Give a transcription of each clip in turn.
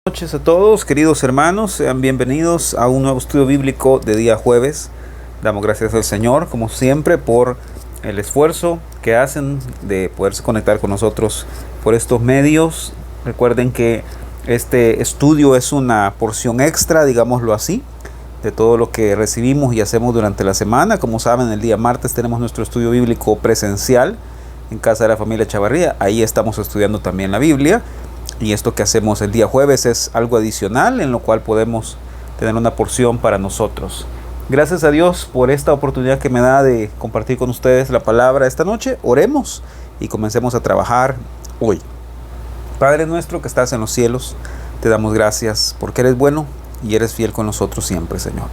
Buenas noches a todos, queridos hermanos, sean bienvenidos a un nuevo estudio bíblico de día jueves. Damos gracias al Señor, como siempre, por el esfuerzo que hacen de poderse conectar con nosotros por estos medios. Recuerden que este estudio es una porción extra, digámoslo así, de todo lo que recibimos y hacemos durante la semana. Como saben, el día martes tenemos nuestro estudio bíblico presencial en casa de la familia Chavarría. Ahí estamos estudiando también la Biblia. Y esto que hacemos el día jueves es algo adicional en lo cual podemos tener una porción para nosotros. Gracias a Dios por esta oportunidad que me da de compartir con ustedes la palabra esta noche. Oremos y comencemos a trabajar hoy. Padre nuestro que estás en los cielos, te damos gracias porque eres bueno y eres fiel con nosotros siempre, Señor.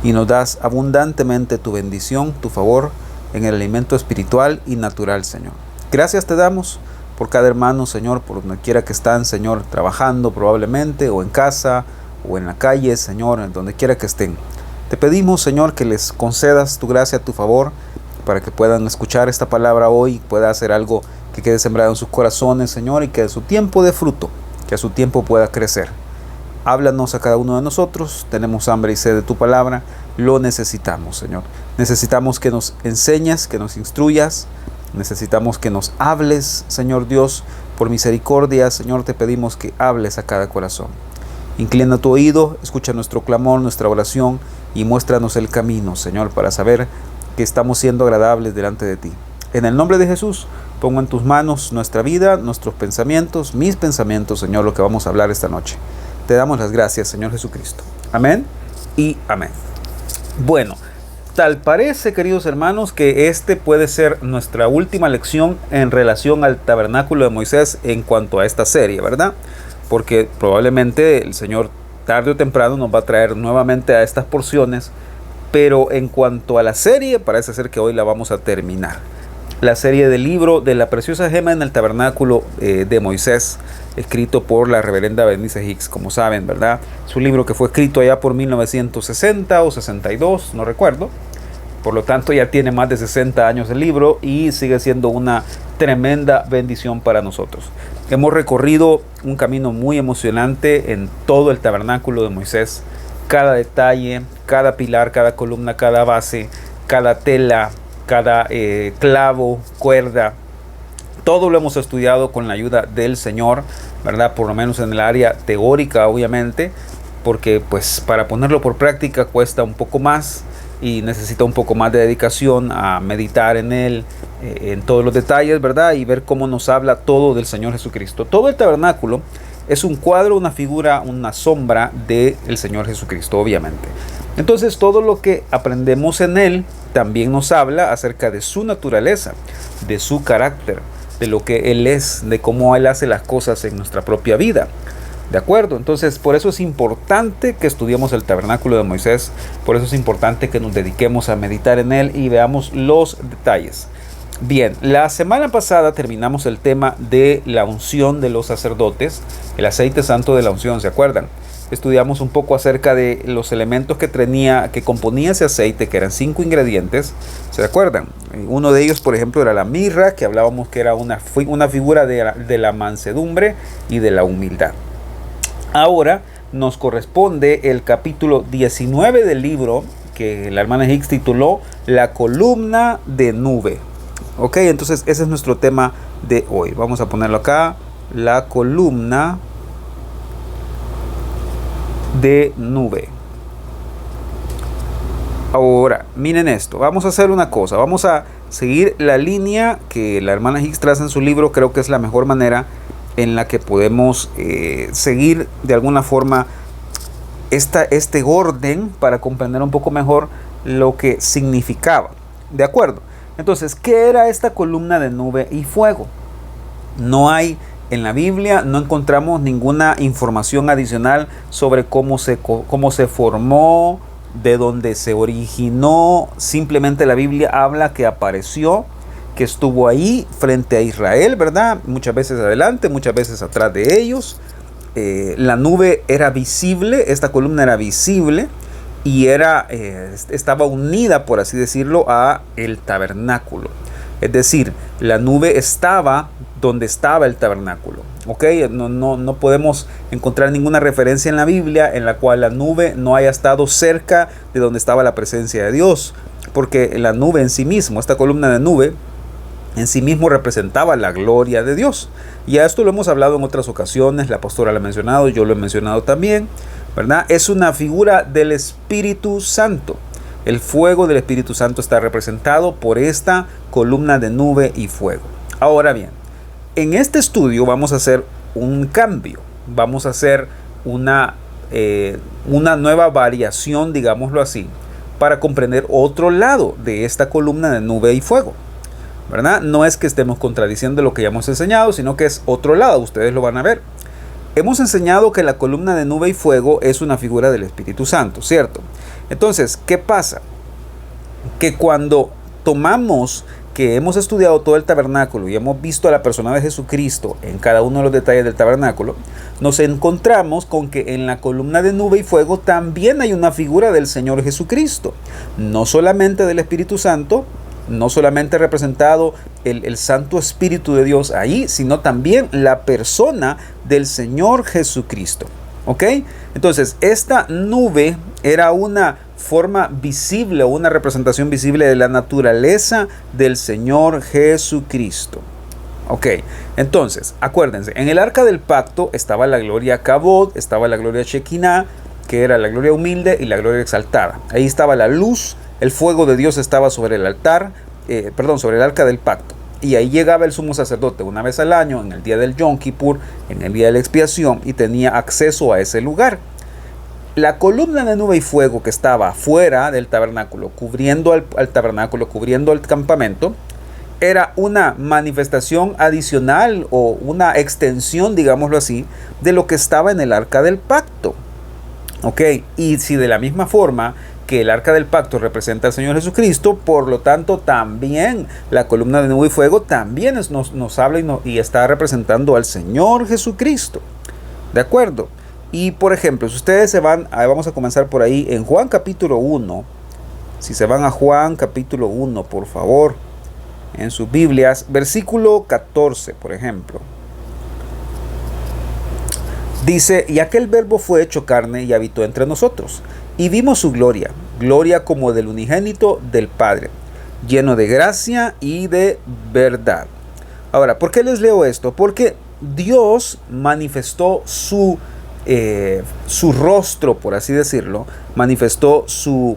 Y nos das abundantemente tu bendición, tu favor en el alimento espiritual y natural, Señor. Gracias te damos por cada hermano, Señor, por donde quiera que están, Señor, trabajando probablemente, o en casa, o en la calle, Señor, en donde quiera que estén. Te pedimos, Señor, que les concedas tu gracia, tu favor, para que puedan escuchar esta palabra hoy, pueda hacer algo que quede sembrado en sus corazones, Señor, y que a su tiempo dé fruto, que a su tiempo pueda crecer. Háblanos a cada uno de nosotros, tenemos hambre y sed de tu palabra, lo necesitamos, Señor. Necesitamos que nos enseñes, que nos instruyas. Necesitamos que nos hables, Señor Dios, por misericordia, Señor, te pedimos que hables a cada corazón. Inclina tu oído, escucha nuestro clamor, nuestra oración y muéstranos el camino, Señor, para saber que estamos siendo agradables delante de ti. En el nombre de Jesús, pongo en tus manos nuestra vida, nuestros pensamientos, mis pensamientos, Señor, lo que vamos a hablar esta noche. Te damos las gracias, Señor Jesucristo. Amén y amén. Bueno, tal parece, queridos hermanos, que este puede ser nuestra última lección en relación al tabernáculo de Moisés en cuanto a esta serie, ¿verdad? Porque probablemente el Señor tarde o temprano nos va a traer nuevamente a estas porciones, pero en cuanto a la serie, parece ser que hoy la vamos a terminar. La serie del libro de la preciosa gema en el tabernáculo de Moisés, escrito por la reverenda Bernice Hicks, como saben, ¿verdad? Es un libro que fue escrito allá por 1960 o 62, no recuerdo. Por lo tanto, ya tiene más de 60 años el libro y sigue siendo una tremenda bendición para nosotros. Hemos recorrido un camino muy emocionante en todo el tabernáculo de Moisés. Cada detalle, cada pilar, cada columna, cada base, cada tela, cada clavo, cuerda. Todo lo hemos estudiado con la ayuda del Señor, ¿verdad? Por lo menos en el área teórica, obviamente, porque pues para ponerlo por práctica cuesta un poco más y necesita un poco más de dedicación a meditar en él, en todos los detalles, ¿verdad? Y ver cómo nos habla todo del Señor Jesucristo. Todo el tabernáculo es un cuadro, una figura, una sombra del Señor Jesucristo, obviamente. Entonces, todo lo que aprendemos en él también nos habla acerca de su naturaleza, de su carácter, de lo que él es, de cómo él hace las cosas en nuestra propia vida. ¿De acuerdo? Entonces, por eso es importante que estudiemos el tabernáculo de Moisés, por eso es importante que nos dediquemos a meditar en él y veamos los detalles. Bien, la semana pasada terminamos el tema de la unción de los sacerdotes, el aceite santo de la unción, ¿se acuerdan? Estudiamos un poco acerca de los elementos que componía ese aceite, que eran 5 ingredientes, ¿se acuerdan? Uno de ellos, por ejemplo, era la mirra, que hablábamos que era una figura de la mansedumbre y de la humildad. Ahora nos corresponde el capítulo 19 del libro que la hermana Hicks tituló La columna de nube. Ok, entonces ese es nuestro tema de hoy. Vamos a ponerlo acá, la columna de nube. Ahora, miren esto, vamos a hacer una cosa, vamos a seguir la línea que la hermana Hicks traza en su libro. Creo que es la mejor manera en la que podemos seguir de alguna forma este orden para comprender un poco mejor lo que significaba. ¿De acuerdo? Entonces, ¿qué era esta columna de nube y fuego? No hay en la Biblia, no encontramos ninguna información adicional sobre cómo se formó, de dónde se originó. Simplemente la Biblia habla que apareció, que estuvo ahí frente a Israel, ¿verdad? Muchas veces adelante, muchas veces atrás de ellos. La nube era visible, esta columna era visible y estaba unida, por así decirlo, a el tabernáculo. Es decir, la nube estaba donde estaba el tabernáculo. ¿Ok? No podemos encontrar ninguna referencia en la Biblia en la cual la nube no haya estado cerca de donde estaba la presencia de Dios. Porque la nube en sí mismo, esta columna de nube, en sí mismo representaba la gloria de Dios. Y a esto lo hemos hablado en otras ocasiones, la pastora lo ha mencionado, yo lo he mencionado también, ¿verdad? Es una figura del Espíritu Santo. El fuego del Espíritu Santo está representado por esta columna de nube y fuego. Ahora bien, en este estudio vamos a hacer un cambio, vamos a hacer una nueva variación, digámoslo así, para comprender otro lado de esta columna de nube y fuego, ¿verdad? No es que estemos contradiciendo lo que ya hemos enseñado, sino que es otro lado, ustedes lo van a ver. Hemos enseñado que la columna de nube y fuego es una figura del Espíritu Santo, ¿cierto? Entonces, ¿qué pasa? Que cuando tomamos que hemos estudiado todo el tabernáculo y hemos visto a la persona de Jesucristo en cada uno de los detalles del tabernáculo, nos encontramos con que en la columna de nube y fuego también hay una figura del Señor Jesucristo, no solamente del Espíritu Santo, no solamente representado el Santo Espíritu de Dios ahí, sino también la persona del Señor Jesucristo. ¿Ok? Entonces, esta nube era una forma visible o una representación visible de la naturaleza del Señor Jesucristo. Ok, entonces, acuérdense, en el arca del pacto estaba la gloria Kabod, estaba la gloria Shekinah, que era la gloria humilde y la gloria exaltada. Ahí estaba la luz, el fuego de Dios estaba sobre el altar, sobre el arca del pacto. Y ahí llegaba el sumo sacerdote una vez al año, en el día del Yom Kippur, en el día de la expiación, y tenía acceso a ese lugar. La columna de nube y fuego que estaba fuera del tabernáculo, cubriendo al tabernáculo, cubriendo el campamento, era una manifestación adicional o una extensión, digámoslo así, de lo que estaba en el arca del pacto. ¿Ok? Y si de la misma forma que el arca del pacto representa al Señor Jesucristo, por lo tanto también la columna de nube y fuego también nos habla y está representando al Señor Jesucristo. ¿De acuerdo? Y por ejemplo, si ustedes se van, vamos a comenzar por ahí, en Juan capítulo 1, si se van a Juan capítulo 1, por favor, en sus Biblias, versículo 14, por ejemplo. Dice, y aquel verbo fue hecho carne y habitó entre nosotros, y vimos su gloria, gloria como del unigénito del Padre, lleno de gracia y de verdad. Ahora, ¿por qué les leo esto? Porque Dios manifestó su rostro, por así decirlo, manifestó su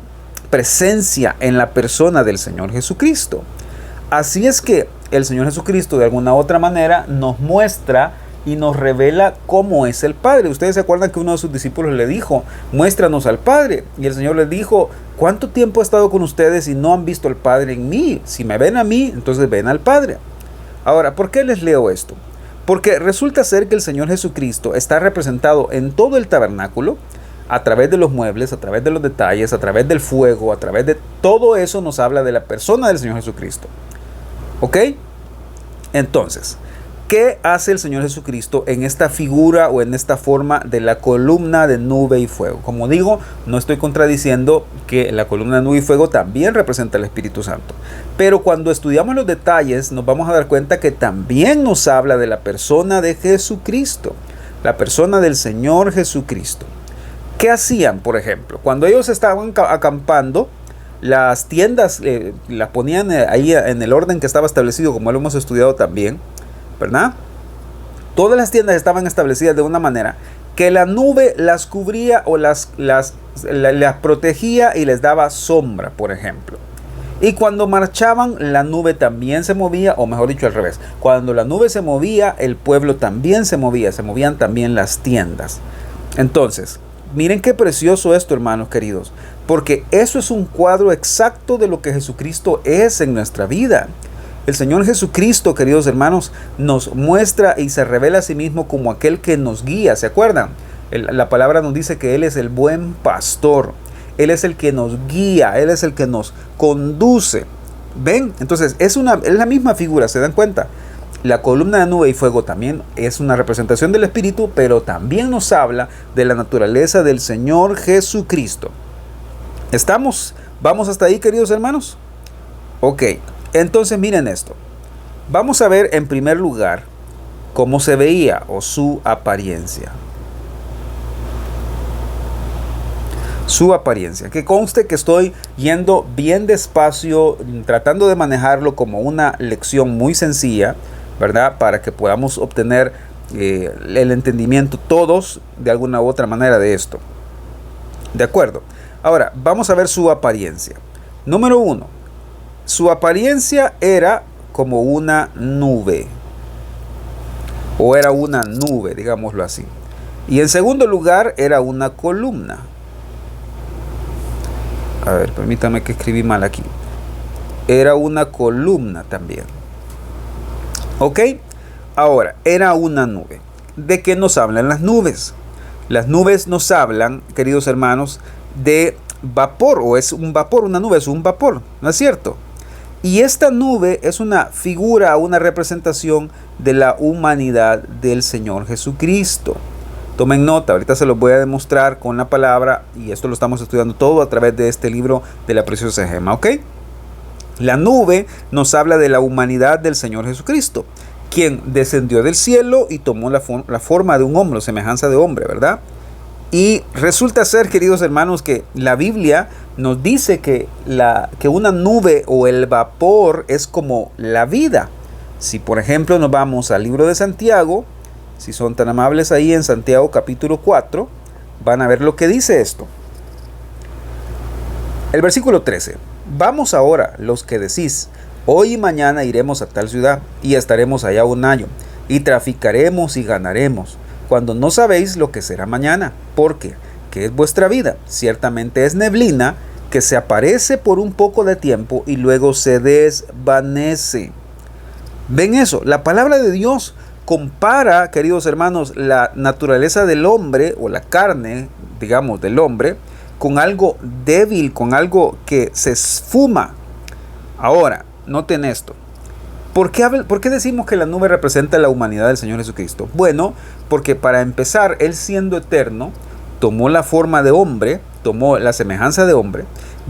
presencia en la persona del Señor Jesucristo. Así es que el Señor Jesucristo de alguna u otra manera nos muestra y nos revela cómo es el Padre. Ustedes se acuerdan que uno de sus discípulos le dijo, muéstranos al Padre. Y el Señor les dijo, ¿cuánto tiempo he estado con ustedes y no han visto al Padre en mí? Si me ven a mí, entonces ven al Padre. Ahora, ¿por qué les leo esto? Porque resulta ser que el Señor Jesucristo está representado en todo el tabernáculo, a través de los muebles, a través de los detalles, a través del fuego, a través de todo eso nos habla de la persona del Señor Jesucristo. ¿Ok? Entonces, ¿qué hace el Señor Jesucristo en esta figura o en esta forma de la columna de nube y fuego? Como digo, no estoy contradiciendo que la columna de nube y fuego también representa al Espíritu Santo. Pero cuando estudiamos los detalles nos vamos a dar cuenta que también nos habla de la persona de Jesucristo, la persona del Señor Jesucristo. ¿Qué hacían, por ejemplo? Cuando ellos estaban acampando, las tiendas las ponían ahí en el orden que estaba establecido, como lo hemos estudiado también, ¿verdad? Todas las tiendas estaban establecidas de una manera que la nube las cubría o las protegía y les daba sombra, por ejemplo. Y cuando marchaban, la nube también se movía, o mejor dicho, al revés. Cuando la nube se movía, el pueblo también se movían también las tiendas. Entonces, miren qué precioso esto, hermanos queridos, porque eso es un cuadro exacto de lo que Jesucristo es en nuestra vida. El Señor Jesucristo, queridos hermanos, nos muestra y se revela a sí mismo como aquel que nos guía. ¿Se acuerdan? La palabra nos dice que Él es el buen pastor. Él es el que nos guía, Él es el que nos conduce. ¿Ven? Entonces es la misma figura, ¿se dan cuenta? La columna de nube y fuego también es una representación del Espíritu, pero también nos habla de la naturaleza del Señor Jesucristo. ¿Estamos? ¿Vamos hasta ahí, queridos hermanos? Ok. Entonces miren esto. Vamos a ver en primer lugar cómo se veía o su apariencia. Su apariencia. Que conste que estoy yendo bien despacio, tratando de manejarlo como una lección muy sencilla, ¿verdad? Para que podamos obtener el entendimiento todos de alguna u otra manera de esto. ¿De acuerdo? Ahora, vamos a ver su apariencia. Número 1. Su apariencia era como una nube. O era una nube, digámoslo así. Y en segundo lugar, era una columna. A ver, permítame que escribí mal aquí. Era una columna también. ¿Ok? Ahora, era una nube. ¿De qué nos hablan las nubes? Las nubes nos hablan, queridos hermanos, de vapor, o es un vapor, una nube es un vapor, ¿no es cierto? Y esta nube es una figura, una representación de la humanidad del Señor Jesucristo. Tomen nota, ahorita se los voy a demostrar con la palabra, y esto lo estamos estudiando todo a través de este libro de la preciosa gema, ¿ok? La nube nos habla de la humanidad del Señor Jesucristo, quien descendió del cielo y tomó la forma de un hombre, semejanza de hombre, ¿verdad? Y resulta ser, queridos hermanos, que la Biblia nos dice que una nube o el vapor es como la vida. Si por ejemplo nos vamos al libro de Santiago, si son tan amables ahí en Santiago capítulo 4, van a ver lo que dice esto. El versículo 13. Vamos ahora los que decís, hoy y mañana iremos a tal ciudad y estaremos allá un año y traficaremos y ganaremos, cuando no sabéis lo que será mañana, porque ¿qué es vuestra vida? Ciertamente es neblina que se aparece por un poco de tiempo y luego se desvanece. ¿Ven eso? La palabra de Dios compara, queridos hermanos, la naturaleza del hombre o la carne, digamos, del hombre, con algo débil, con algo que se esfuma. Ahora, noten esto. ¿Por qué decimos que la nube representa la humanidad del Señor Jesucristo? Bueno, porque para empezar, Él siendo eterno, tomó la forma de hombre, tomó la semejanza de hombre,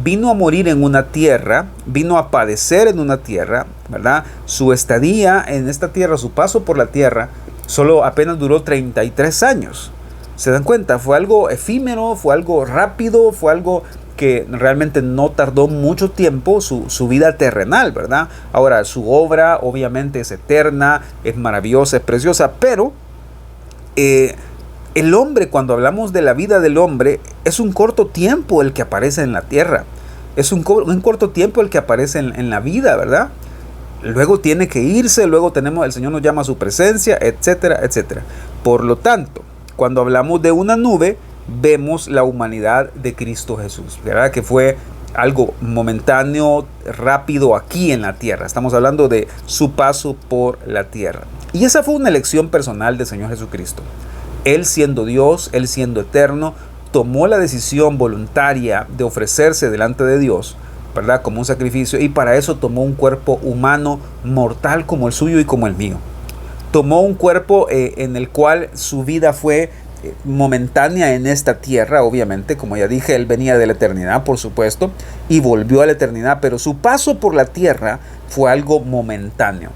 vino a morir en una tierra, vino a padecer en una tierra, ¿verdad? Su estadía en esta tierra, su paso por la tierra, solo apenas duró 33 años. ¿Se dan cuenta? Fue algo efímero, fue algo rápido, fue algo que realmente no tardó mucho tiempo su vida terrenal, ¿verdad? Ahora, su obra obviamente es eterna, es maravillosa, es preciosa, pero el hombre, cuando hablamos de la vida del hombre, es un corto tiempo el que aparece en la tierra. Es un corto tiempo el que aparece en la vida, ¿verdad? Luego tiene que irse, luego el Señor nos llama a su presencia, etcétera, etcétera. Por lo tanto, cuando hablamos de una nube, vemos la humanidad de Cristo Jesús, ¿verdad? Que fue algo momentáneo, rápido aquí en la tierra. Estamos hablando de su paso por la tierra. Y esa fue una elección personal del Señor Jesucristo. Él siendo Dios, Él siendo eterno, tomó la decisión voluntaria de ofrecerse delante de Dios, ¿verdad? Como un sacrificio, y para eso tomó un cuerpo humano mortal como el suyo y como el mío. Tomó un cuerpo en el cual su vida fue momentánea en esta tierra, obviamente, como ya dije, Él venía de la eternidad, por supuesto, y volvió a la eternidad, pero su paso por la tierra fue algo momentáneo.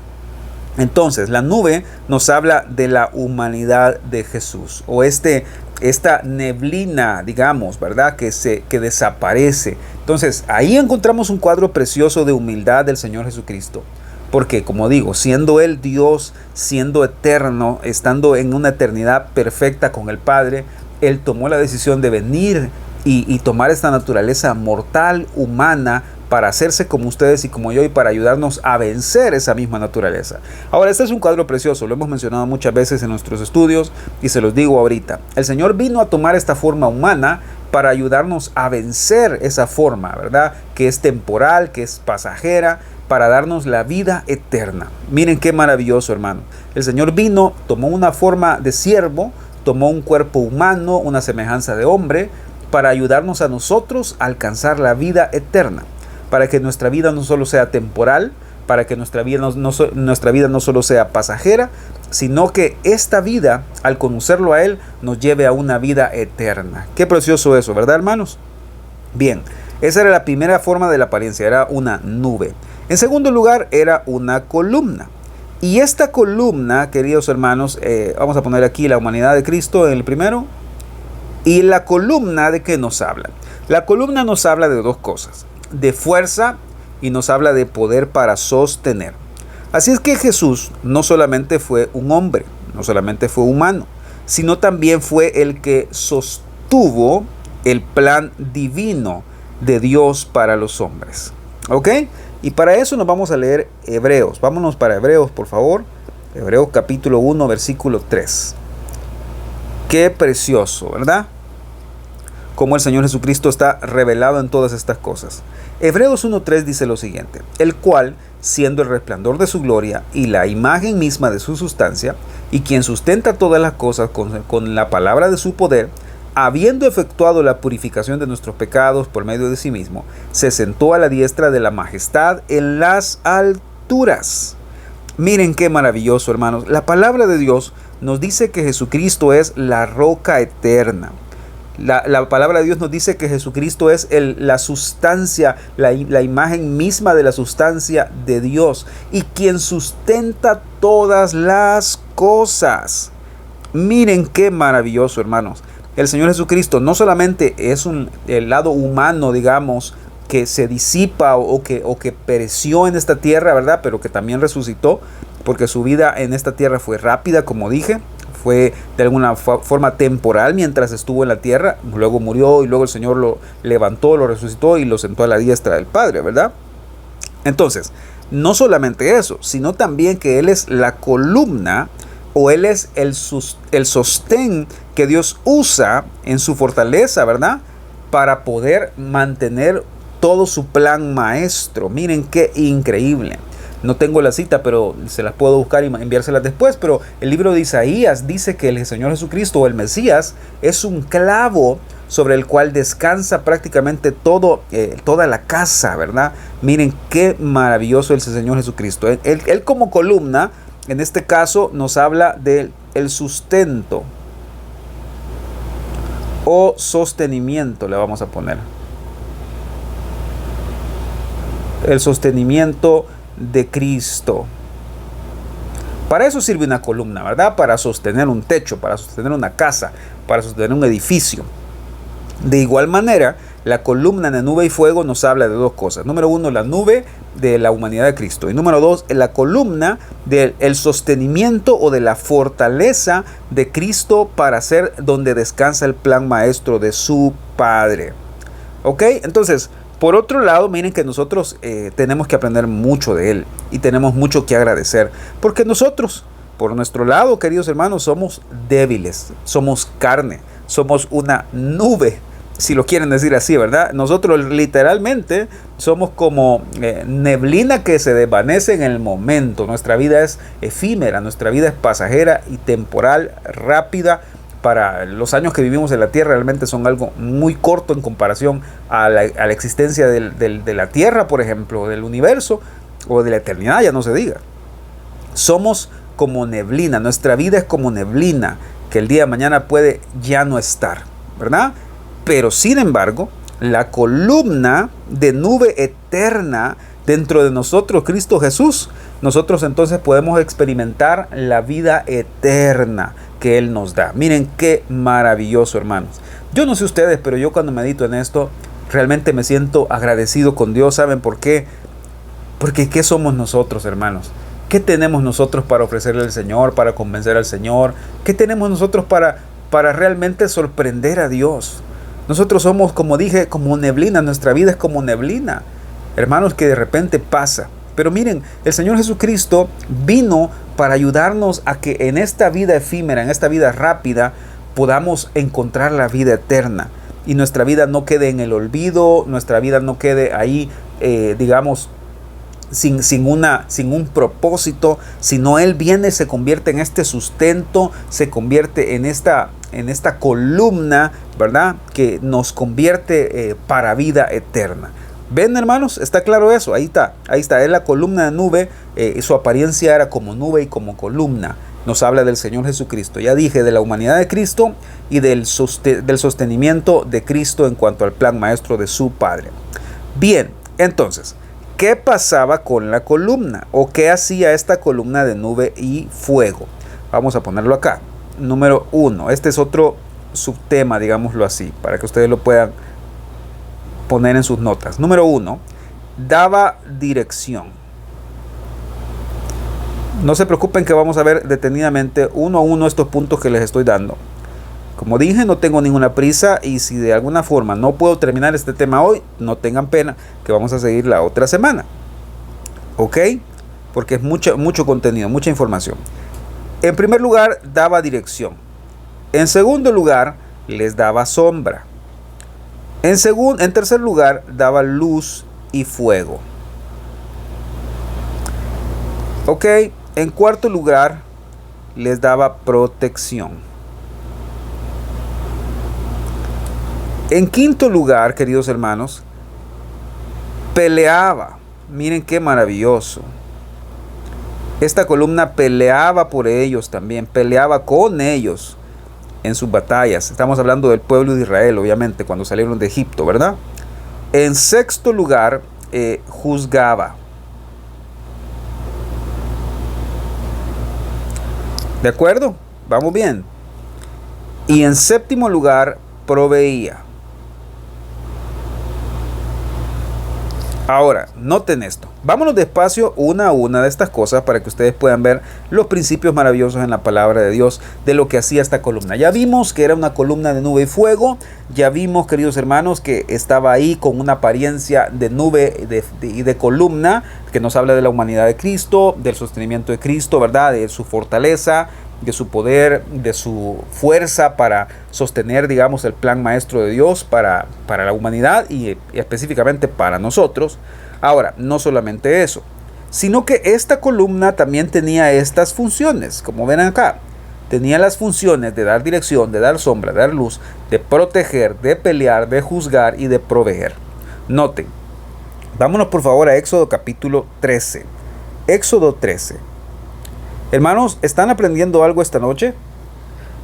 Entonces, la nube nos habla de la humanidad de Jesús, o esta neblina, digamos, ¿verdad? Que desaparece. Entonces, ahí encontramos un cuadro precioso de humildad del Señor Jesucristo. Porque, como digo, siendo Él Dios, siendo eterno, estando en una eternidad perfecta con el Padre, Él tomó la decisión de venir y tomar esta naturaleza mortal, humana, para hacerse como ustedes y como yo y para ayudarnos a vencer esa misma naturaleza. Ahora, este es un cuadro precioso, lo hemos mencionado muchas veces en nuestros estudios y se los digo ahorita. El Señor vino a tomar esta forma humana para ayudarnos a vencer esa forma, ¿verdad? Que es temporal, que es pasajera, para darnos la vida eterna. Miren qué maravilloso, hermano. El Señor vino, tomó una forma de siervo, tomó un cuerpo humano, una semejanza de hombre, para ayudarnos a nosotros a alcanzar la vida eterna. Para que nuestra vida no solo sea temporal, para que nuestra vida no solo sea pasajera, sino que esta vida, al conocerlo a Él, nos lleve a una vida eterna. Qué precioso eso, ¿verdad, hermanos? Bien, esa era la primera forma de la apariencia, era una nube. En segundo lugar, era una columna. Y esta columna, queridos hermanos, vamos a poner aquí la humanidad de Cristo en el primero. Y la columna, ¿de qué nos habla? La columna nos habla de dos cosas: de fuerza, y nos habla de poder para sostener. Así es que Jesús no solamente fue un hombre, no solamente fue humano, sino también fue el que sostuvo el plan divino de Dios para los hombres. ¿Ok? Y para eso nos vamos a leer Hebreos. Vámonos para Hebreos, por favor. Hebreos capítulo 1, versículo 3. Qué precioso, ¿verdad? Cómo el Señor Jesucristo está revelado en todas estas cosas. Hebreos 1.3 dice lo siguiente: el cual, siendo el resplandor de su gloria y la imagen misma de su sustancia, y quien sustenta todas las cosas con la palabra de su poder, habiendo efectuado la purificación de nuestros pecados por medio de sí mismo, se sentó a la diestra de la majestad en las alturas. Miren qué maravilloso, hermanos. La palabra de Dios nos dice que Jesucristo es la roca eterna. La palabra de Dios nos dice que Jesucristo es la sustancia, la imagen misma de la sustancia de Dios, y quien sustenta todas las cosas. Miren qué maravilloso, hermanos. El Señor Jesucristo no solamente es el lado humano, digamos, que se disipa o que pereció en esta tierra, ¿verdad? Pero que también resucitó, porque su vida en esta tierra fue rápida, como dije. Fue de alguna forma temporal mientras estuvo en la tierra. Luego murió y luego el Señor lo levantó, lo resucitó y lo sentó a la diestra del Padre, ¿verdad? Entonces, no solamente eso, sino también que Él es la columna, o Él es el sostén que Dios usa en su fortaleza, ¿verdad? Para poder mantener todo su plan maestro. Miren qué increíble. No tengo la cita, pero se las puedo buscar y enviárselas después. Pero el libro de Isaías dice que el Señor Jesucristo, o el Mesías, es un clavo sobre el cual descansa prácticamente toda la casa, ¿verdad? Miren qué maravilloso es el Señor Jesucristo. Él como columna, en este caso, nos habla del sustento o sostenimiento, le vamos a poner. El sostenimiento de Cristo. Para eso sirve una columna, ¿verdad? Para sostener un techo, para sostener una casa, para sostener un edificio. De igual manera, la columna de nube y fuego nos habla de dos cosas. Número uno, la nube de la humanidad de Cristo. Y número dos, la columna del sostenimiento o de la fortaleza de Cristo para ser donde descansa el plan maestro de su Padre. ¿Ok? Entonces, por otro lado, miren que nosotros tenemos que aprender mucho de Él y tenemos mucho que agradecer, porque nosotros, por nuestro lado, queridos hermanos, somos débiles, somos carne, somos una nube, si lo quieren decir así, ¿verdad? Nosotros literalmente somos como neblina que se desvanece en el momento. Nuestra vida es efímera, nuestra vida es pasajera y temporal, rápida. Para los años que vivimos en la tierra realmente son algo muy corto en comparación a la existencia de la tierra, por ejemplo, del universo o de la eternidad, ya no se diga. Somos como neblina, nuestra vida es como neblina que el día de mañana puede ya no estar, ¿verdad? Pero sin embargo, la columna de nube eterna dentro de nosotros, Cristo Jesús, nosotros entonces podemos experimentar la vida eterna que Él nos da. Miren qué maravilloso, hermanos. Yo no sé ustedes, pero yo cuando medito en esto, realmente me siento agradecido con Dios. ¿Saben por qué? Porque ¿qué somos nosotros, hermanos? ¿Qué tenemos nosotros para ofrecerle al Señor, para convencer al Señor? ¿Qué tenemos nosotros para realmente sorprender a Dios? Nosotros somos, como dije, como neblina. Nuestra vida es como neblina, hermanos, que de repente pasa. Pero miren, el Señor Jesucristo vino para ayudarnos a que en esta vida efímera, en esta vida rápida, podamos encontrar la vida eterna. Y nuestra vida no quede en el olvido, nuestra vida no quede ahí, digamos, sin un propósito, sino Él viene, se convierte en este sustento, se convierte en esta columna, ¿verdad? Que nos convierte para vida eterna. ¿Ven, hermanos? ¿Está claro eso? Ahí está. Es la columna de nube. Su apariencia era como nube y como columna. Nos habla del Señor Jesucristo. Ya dije, de la humanidad de Cristo y del sostenimiento de Cristo en cuanto al plan maestro de su Padre. Bien, entonces, ¿Qué pasaba con la columna? ¿O qué hacía esta columna de nube y fuego? Vamos a ponerlo acá. Número 1. Este es otro subtema, digámoslo así, para que ustedes lo puedan poner en sus notas. Número 1. Daba dirección. No se preocupen que vamos a ver detenidamente uno a uno estos puntos que les estoy dando. Como dije, no tengo ninguna prisa y si de alguna forma no puedo terminar este tema hoy, no tengan pena, que vamos a seguir la otra semana. ¿Ok? Porque es mucho contenido, mucha información. En primer lugar, daba dirección. En segundo lugar, les daba sombra. En tercer lugar, daba luz y fuego. ¿Ok? En cuarto lugar, les daba protección. En quinto lugar, queridos hermanos, peleaba. Miren qué maravilloso. Esta columna peleaba por ellos también, peleaba con ellos en sus batallas. Estamos hablando del pueblo de Israel, obviamente, cuando salieron de Egipto, ¿verdad? En sexto lugar, juzgaba. ¿De acuerdo? Vamos bien. Y en séptimo lugar, proveía. Ahora, noten esto. Vámonos despacio una a una de estas cosas para que ustedes puedan ver los principios maravillosos en la palabra de Dios de lo que hacía esta columna. Ya vimos que era una columna de nube y fuego. Ya vimos, queridos hermanos, que estaba ahí con una apariencia de nube y de columna que nos habla de la humanidad de Cristo, del sostenimiento de Cristo, ¿verdad? De su fortaleza, de su poder, de su fuerza para sostener, digamos, el plan maestro de Dios para la humanidad y específicamente para nosotros. Ahora, no solamente eso, sino que esta columna también tenía estas funciones, como ven acá. Tenía las funciones de dar dirección, de dar sombra, de dar luz, de proteger, de pelear, de juzgar y de proveer. Noten, vámonos por favor a Éxodo capítulo 13. Éxodo 13. Hermanos, ¿están aprendiendo algo esta noche?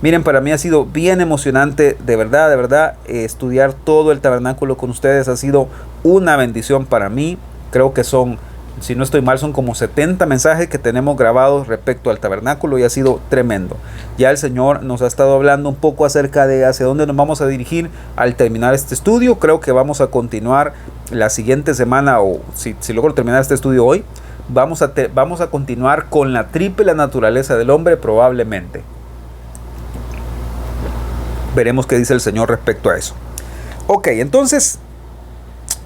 Miren, para mí ha sido bien emocionante, de verdad, estudiar todo el tabernáculo con ustedes. Ha sido una bendición para mí. Creo que son, si no estoy mal, son como 70 mensajes que tenemos grabados respecto al tabernáculo y ha sido tremendo. Ya el Señor nos ha estado hablando un poco acerca de hacia dónde nos vamos a dirigir al terminar este estudio. Creo que vamos a continuar la siguiente semana o si logro terminar este estudio hoy. Vamos a continuar con la triple naturaleza del hombre probablemente. Veremos qué dice el Señor respecto a eso. Ok, entonces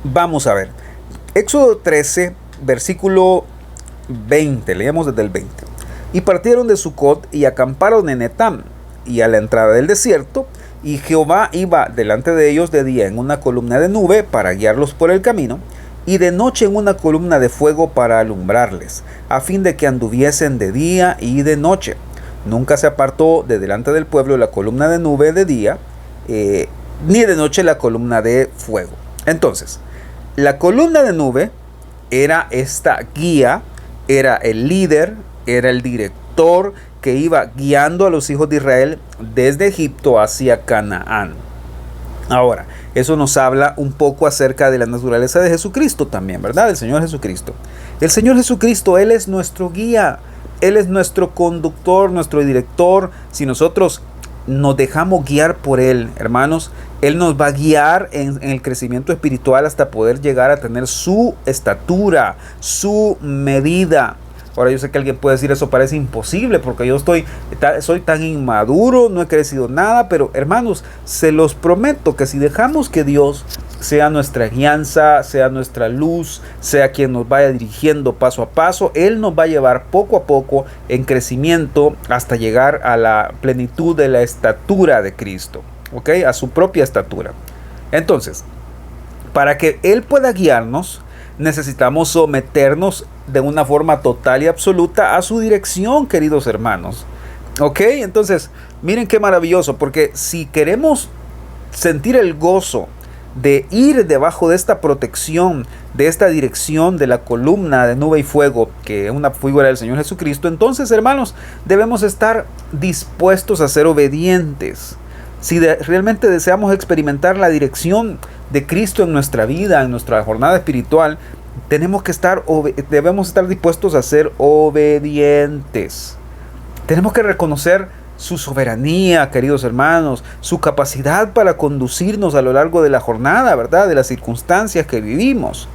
vamos a ver. Éxodo 13, versículo 20. Leemos desde el 20. Y partieron de Sucot y acamparon en Etam y a la entrada del desierto. Y Jehová iba delante de ellos de día en una columna de nube para guiarlos por el camino, y de noche en una columna de fuego para alumbrarles, a fin de que anduviesen de día y de noche. Nunca se apartó de delante del pueblo la columna de nube de día, ni de noche la columna de fuego. Entonces, la columna de nube era esta guía, era el líder, era el director que iba guiando a los hijos de Israel desde Egipto hacia Canaán. Ahora, eso nos habla un poco acerca de la naturaleza de Jesucristo también, ¿verdad? El Señor Jesucristo. El Señor Jesucristo, Él es nuestro guía, Él es nuestro conductor, nuestro director. Si nosotros nos dejamos guiar por Él, hermanos, Él nos va a guiar en el crecimiento espiritual hasta poder llegar a tener su estatura, su medida. Ahora yo sé que alguien puede decir eso parece imposible porque yo soy tan inmaduro, no he crecido nada, pero hermanos, se los prometo que si dejamos que Dios sea nuestra guianza, sea nuestra luz, sea quien nos vaya dirigiendo paso a paso, Él nos va a llevar poco a poco en crecimiento hasta llegar a la plenitud de la estatura de Cristo, ¿ok? A su propia estatura. Entonces, para que Él pueda guiarnos, necesitamos someternos de una forma total y absoluta a su dirección, queridos hermanos. Ok, entonces miren qué maravilloso, porque si queremos sentir el gozo de ir debajo de esta protección, de esta dirección de la columna de nube y fuego, que es una figura del Señor Jesucristo, entonces hermanos, debemos estar dispuestos a ser obedientes. Si realmente deseamos experimentar la dirección de Cristo en nuestra vida, en nuestra jornada espiritual, debemos estar dispuestos a ser obedientes. Tenemos que reconocer su soberanía, queridos hermanos, su capacidad para conducirnos a lo largo de la jornada, ¿verdad? De las circunstancias que vivimos.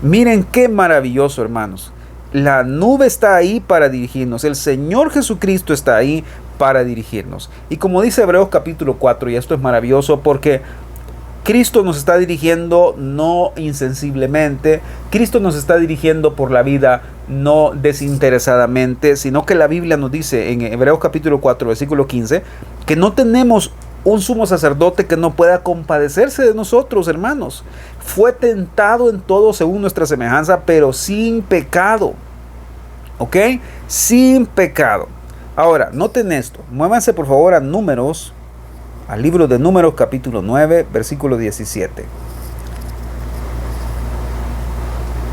Miren qué maravilloso, hermanos. La nube está ahí para dirigirnos. El Señor Jesucristo está ahí para dirigirnos. Y como dice Hebreos capítulo 4, y esto es maravilloso porque Cristo nos está dirigiendo no insensiblemente. Cristo nos está dirigiendo por la vida no desinteresadamente, sino que la Biblia nos dice en Hebreos capítulo 4, versículo 15, que no tenemos un sumo sacerdote que no pueda compadecerse de nosotros, hermanos. Fue tentado en todo según nuestra semejanza, pero sin pecado. ¿Ok? Sin pecado. Ahora, noten esto. Muévanse por favor a Números, al libro de Números capítulo 9, versículo 17.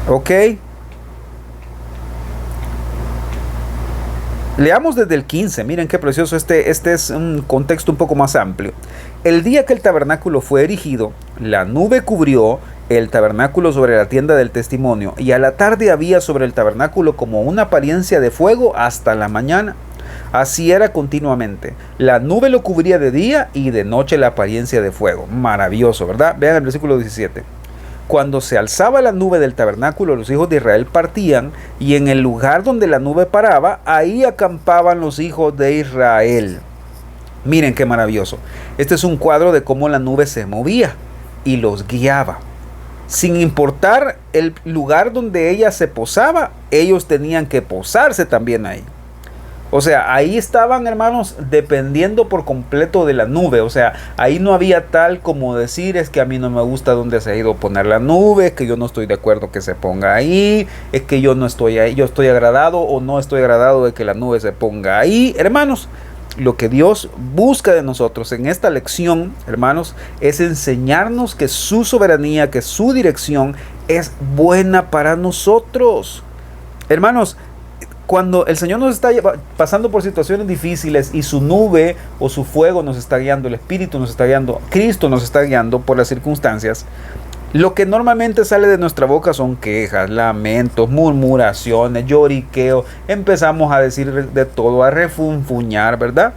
¿Ok? Leamos desde el 15, miren qué precioso, este es un contexto un poco más amplio. El día que el tabernáculo fue erigido, la nube cubrió el tabernáculo sobre la tienda del testimonio, y a la tarde había sobre el tabernáculo como una apariencia de fuego hasta la mañana. Así era continuamente. La nube lo cubría de día y de noche la apariencia de fuego. Maravilloso, ¿verdad? Vean el versículo 17. Cuando se alzaba la nube del tabernáculo, los hijos de Israel partían, y en el lugar donde la nube paraba, ahí acampaban los hijos de Israel. Miren qué maravilloso. Este es un cuadro de cómo la nube se movía y los guiaba. Sin importar el lugar donde ella se posaba, ellos tenían que posarse también ahí. O sea, ahí estaban, hermanos, dependiendo por completo de la nube. O sea, ahí no había tal como decir, es que a mí no me gusta dónde se ha ido a poner la nube, es que yo no estoy de acuerdo que se ponga ahí, es que yo no estoy ahí, yo estoy agradado o no estoy agradado de que la nube se ponga ahí. Hermanos, lo que Dios busca de nosotros en esta lección, hermanos, es enseñarnos que su soberanía, que su dirección es buena para nosotros. Hermanos, cuando el Señor nos está pasando por situaciones difíciles y su nube o su fuego nos está guiando, el Espíritu nos está guiando, Cristo nos está guiando por las circunstancias, lo que normalmente sale de nuestra boca son quejas, lamentos, murmuraciones, lloriqueo. Empezamos a decir de todo, a refunfuñar, ¿verdad?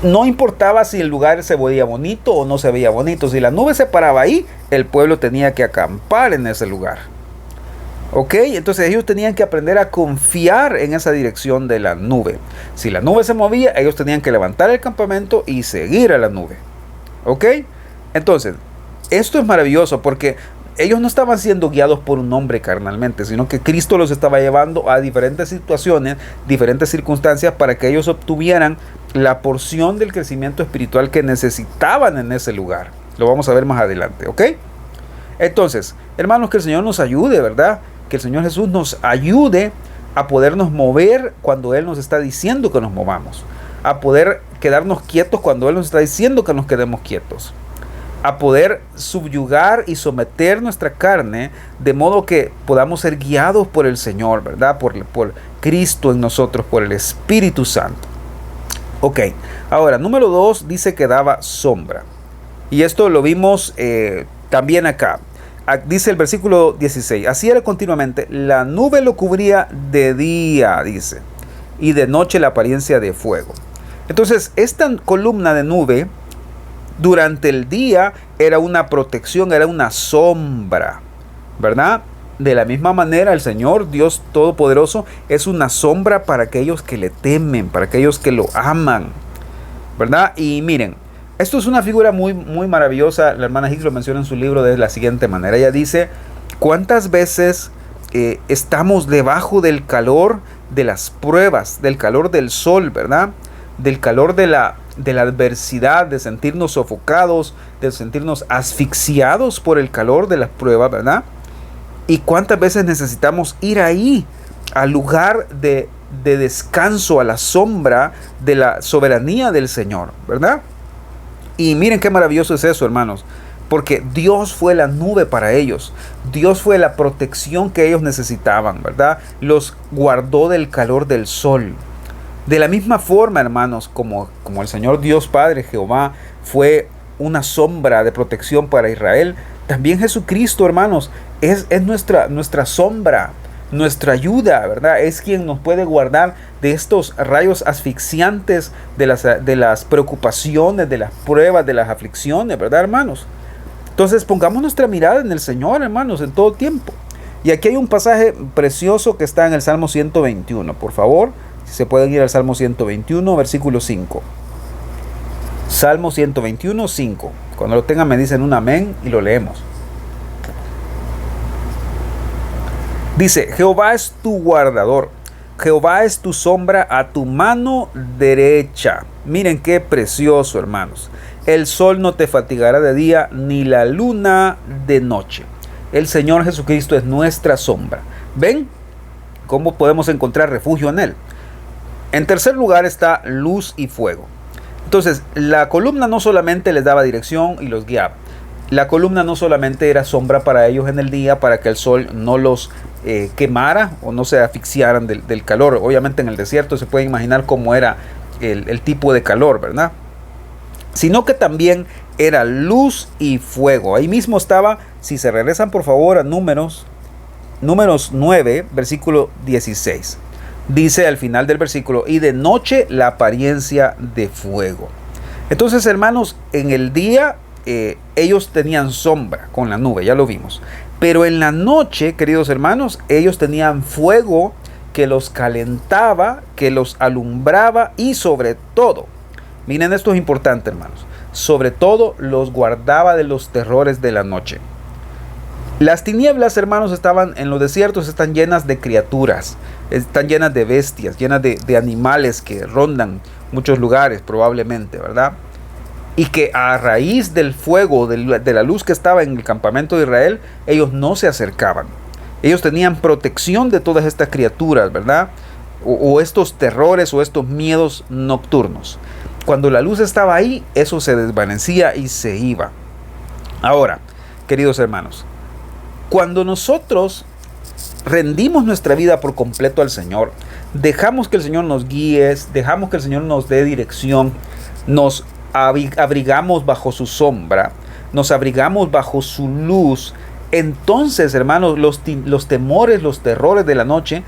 No importaba si el lugar se veía bonito o no se veía bonito. Si la nube se paraba ahí, el pueblo tenía que acampar en ese lugar. ¿Ok? Entonces ellos tenían que aprender a confiar en esa dirección de la nube. Si la nube se movía, ellos tenían que levantar el campamento y seguir a la nube. ¿Ok? Entonces, esto es maravilloso porque ellos no estaban siendo guiados por un hombre carnalmente, sino que Cristo los estaba llevando a diferentes situaciones, diferentes circunstancias para que ellos obtuvieran la porción del crecimiento espiritual que necesitaban en ese lugar. Lo vamos a ver más adelante, ¿ok? Entonces, hermanos, que el Señor nos ayude, ¿verdad? Que el Señor Jesús nos ayude a podernos mover cuando Él nos está diciendo que nos movamos, a poder quedarnos quietos cuando Él nos está diciendo que nos quedemos quietos, a poder subyugar y someter nuestra carne de modo que podamos ser guiados por el Señor, ¿verdad? Por Cristo en nosotros, por el Espíritu Santo. Ok, ahora, número 2 dice que daba sombra. Y esto lo vimos también acá. Dice el versículo 16, así era continuamente, la nube lo cubría de día, dice, y de noche la apariencia de fuego. Entonces, esta columna de nube durante el día era una protección, era una sombra, ¿verdad? De la misma manera, el Señor, Dios Todopoderoso, es una sombra para aquellos que le temen, para aquellos que lo aman, ¿verdad? Y miren, esto es una figura muy, muy maravillosa. La hermana Hicks lo menciona en su libro de la siguiente manera. Ella dice, ¿cuántas veces estamos debajo del calor de las pruebas, del calor del sol, ¿verdad? Del calor de la adversidad, de sentirnos sofocados, de sentirnos asfixiados por el calor de las pruebas, ¿verdad? Y cuántas veces necesitamos ir ahí, al lugar de descanso, a la sombra de la soberanía del Señor, ¿verdad? Y miren qué maravilloso es eso, hermanos, porque Dios fue la nube para ellos. Dios fue la protección que ellos necesitaban, ¿verdad? Los guardó del calor del sol. De la misma forma, hermanos, como el Señor Dios Padre, Jehová, fue una sombra de protección para Israel, también Jesucristo, hermanos, es nuestra sombra, nuestra ayuda, ¿verdad? Es quien nos puede guardar de estos rayos asfixiantes de las preocupaciones, de las pruebas, de las aflicciones, ¿verdad, hermanos? Entonces pongamos nuestra mirada en el Señor, hermanos, en todo tiempo. Y aquí hay un pasaje precioso que está en el Salmo 121. Por favor, si se pueden ir al Salmo 121, versículo 5. Salmo 121, 5. Cuando lo tengan me dicen un amén y lo leemos. Dice, Jehová es tu guardador, Jehová es tu sombra a tu mano derecha. Miren qué precioso, hermanos. El sol no te fatigará de día, ni la luna de noche. El Señor Jesucristo es nuestra sombra. ¿Ven cómo podemos encontrar refugio en Él? En tercer lugar está luz y fuego. Entonces, la columna no solamente les daba dirección y los guiaba. La columna no solamente era sombra para ellos en el día, para que el sol no los quemara o no se asfixiaran del calor. Obviamente en el desierto se puede imaginar cómo era el tipo de calor, ¿verdad? Sino que también era luz y fuego. Ahí mismo estaba, si se regresan por favor a Números 9, versículo 16. Dice al final del versículo, y de noche la apariencia de fuego. Entonces, hermanos, en el día ellos tenían sombra con la nube, ya lo vimos. Pero en la noche, queridos hermanos, ellos tenían fuego que los calentaba, que los alumbraba y sobre todo, miren, esto es importante, hermanos, sobre todo los guardaba de los terrores de la noche. Las tinieblas, hermanos, estaban en los desiertos, están llenas de criaturas, están llenas de bestias, llenas de animales que rondan muchos lugares probablemente, ¿verdad? Y que a raíz del fuego, de la luz que estaba en el campamento de Israel, ellos no se acercaban. Ellos tenían protección de todas estas criaturas, ¿verdad? O estos terrores o estos miedos nocturnos. Cuando la luz estaba ahí, eso se desvanecía y se iba. Ahora, queridos hermanos, cuando nosotros rendimos nuestra vida por completo al Señor, dejamos que el Señor nos guíe, dejamos que el Señor nos dé dirección, nos abrigamos bajo su sombra, nos abrigamos bajo su luz, entonces, hermanos, los temores, los terrores de la noche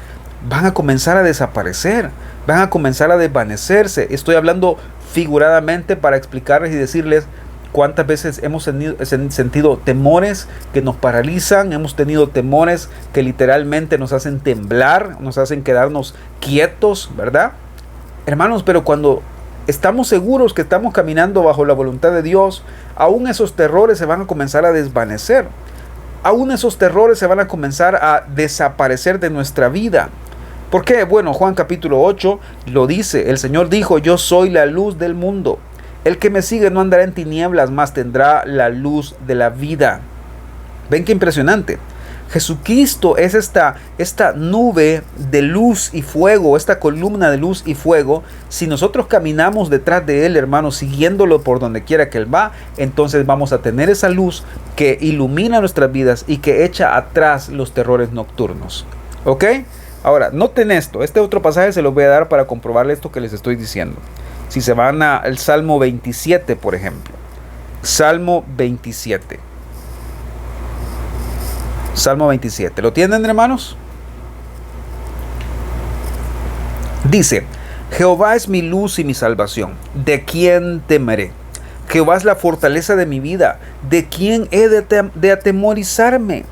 van a comenzar a desaparecer, van a comenzar a desvanecerse. Estoy hablando figuradamente para explicarles y decirles cuántas veces hemos sentido temores que nos paralizan, hemos tenido temores que literalmente nos hacen temblar, nos hacen quedarnos quietos, ¿verdad? Hermanos, pero cuando estamos seguros que estamos caminando bajo la voluntad de Dios, aún esos terrores se van a comenzar a desvanecer. Aún esos terrores se van a comenzar a desaparecer de nuestra vida. ¿Por qué? Bueno, Juan capítulo 8 lo dice. El Señor dijo, yo soy la luz del mundo. El que me sigue no andará en tinieblas, mas tendrá la luz de la vida. ¿Ven qué impresionante? Jesucristo es esta nube de luz y fuego, esta columna de luz y fuego. Si nosotros caminamos detrás de Él, hermanos, siguiéndolo por donde quiera que Él va, entonces vamos a tener esa luz que ilumina nuestras vidas y que echa atrás los terrores nocturnos. ¿Ok? Ahora, noten esto. Este otro pasaje se los voy a dar para comprobar esto que les estoy diciendo. Si se van al Salmo 27, por ejemplo. Salmo 27. Salmo 27. ¿Lo tienen, hermanos? Dice, Jehová es mi luz y mi salvación. ¿De quién temeré? Jehová es la fortaleza de mi vida. ¿De quién he de atemorizarme?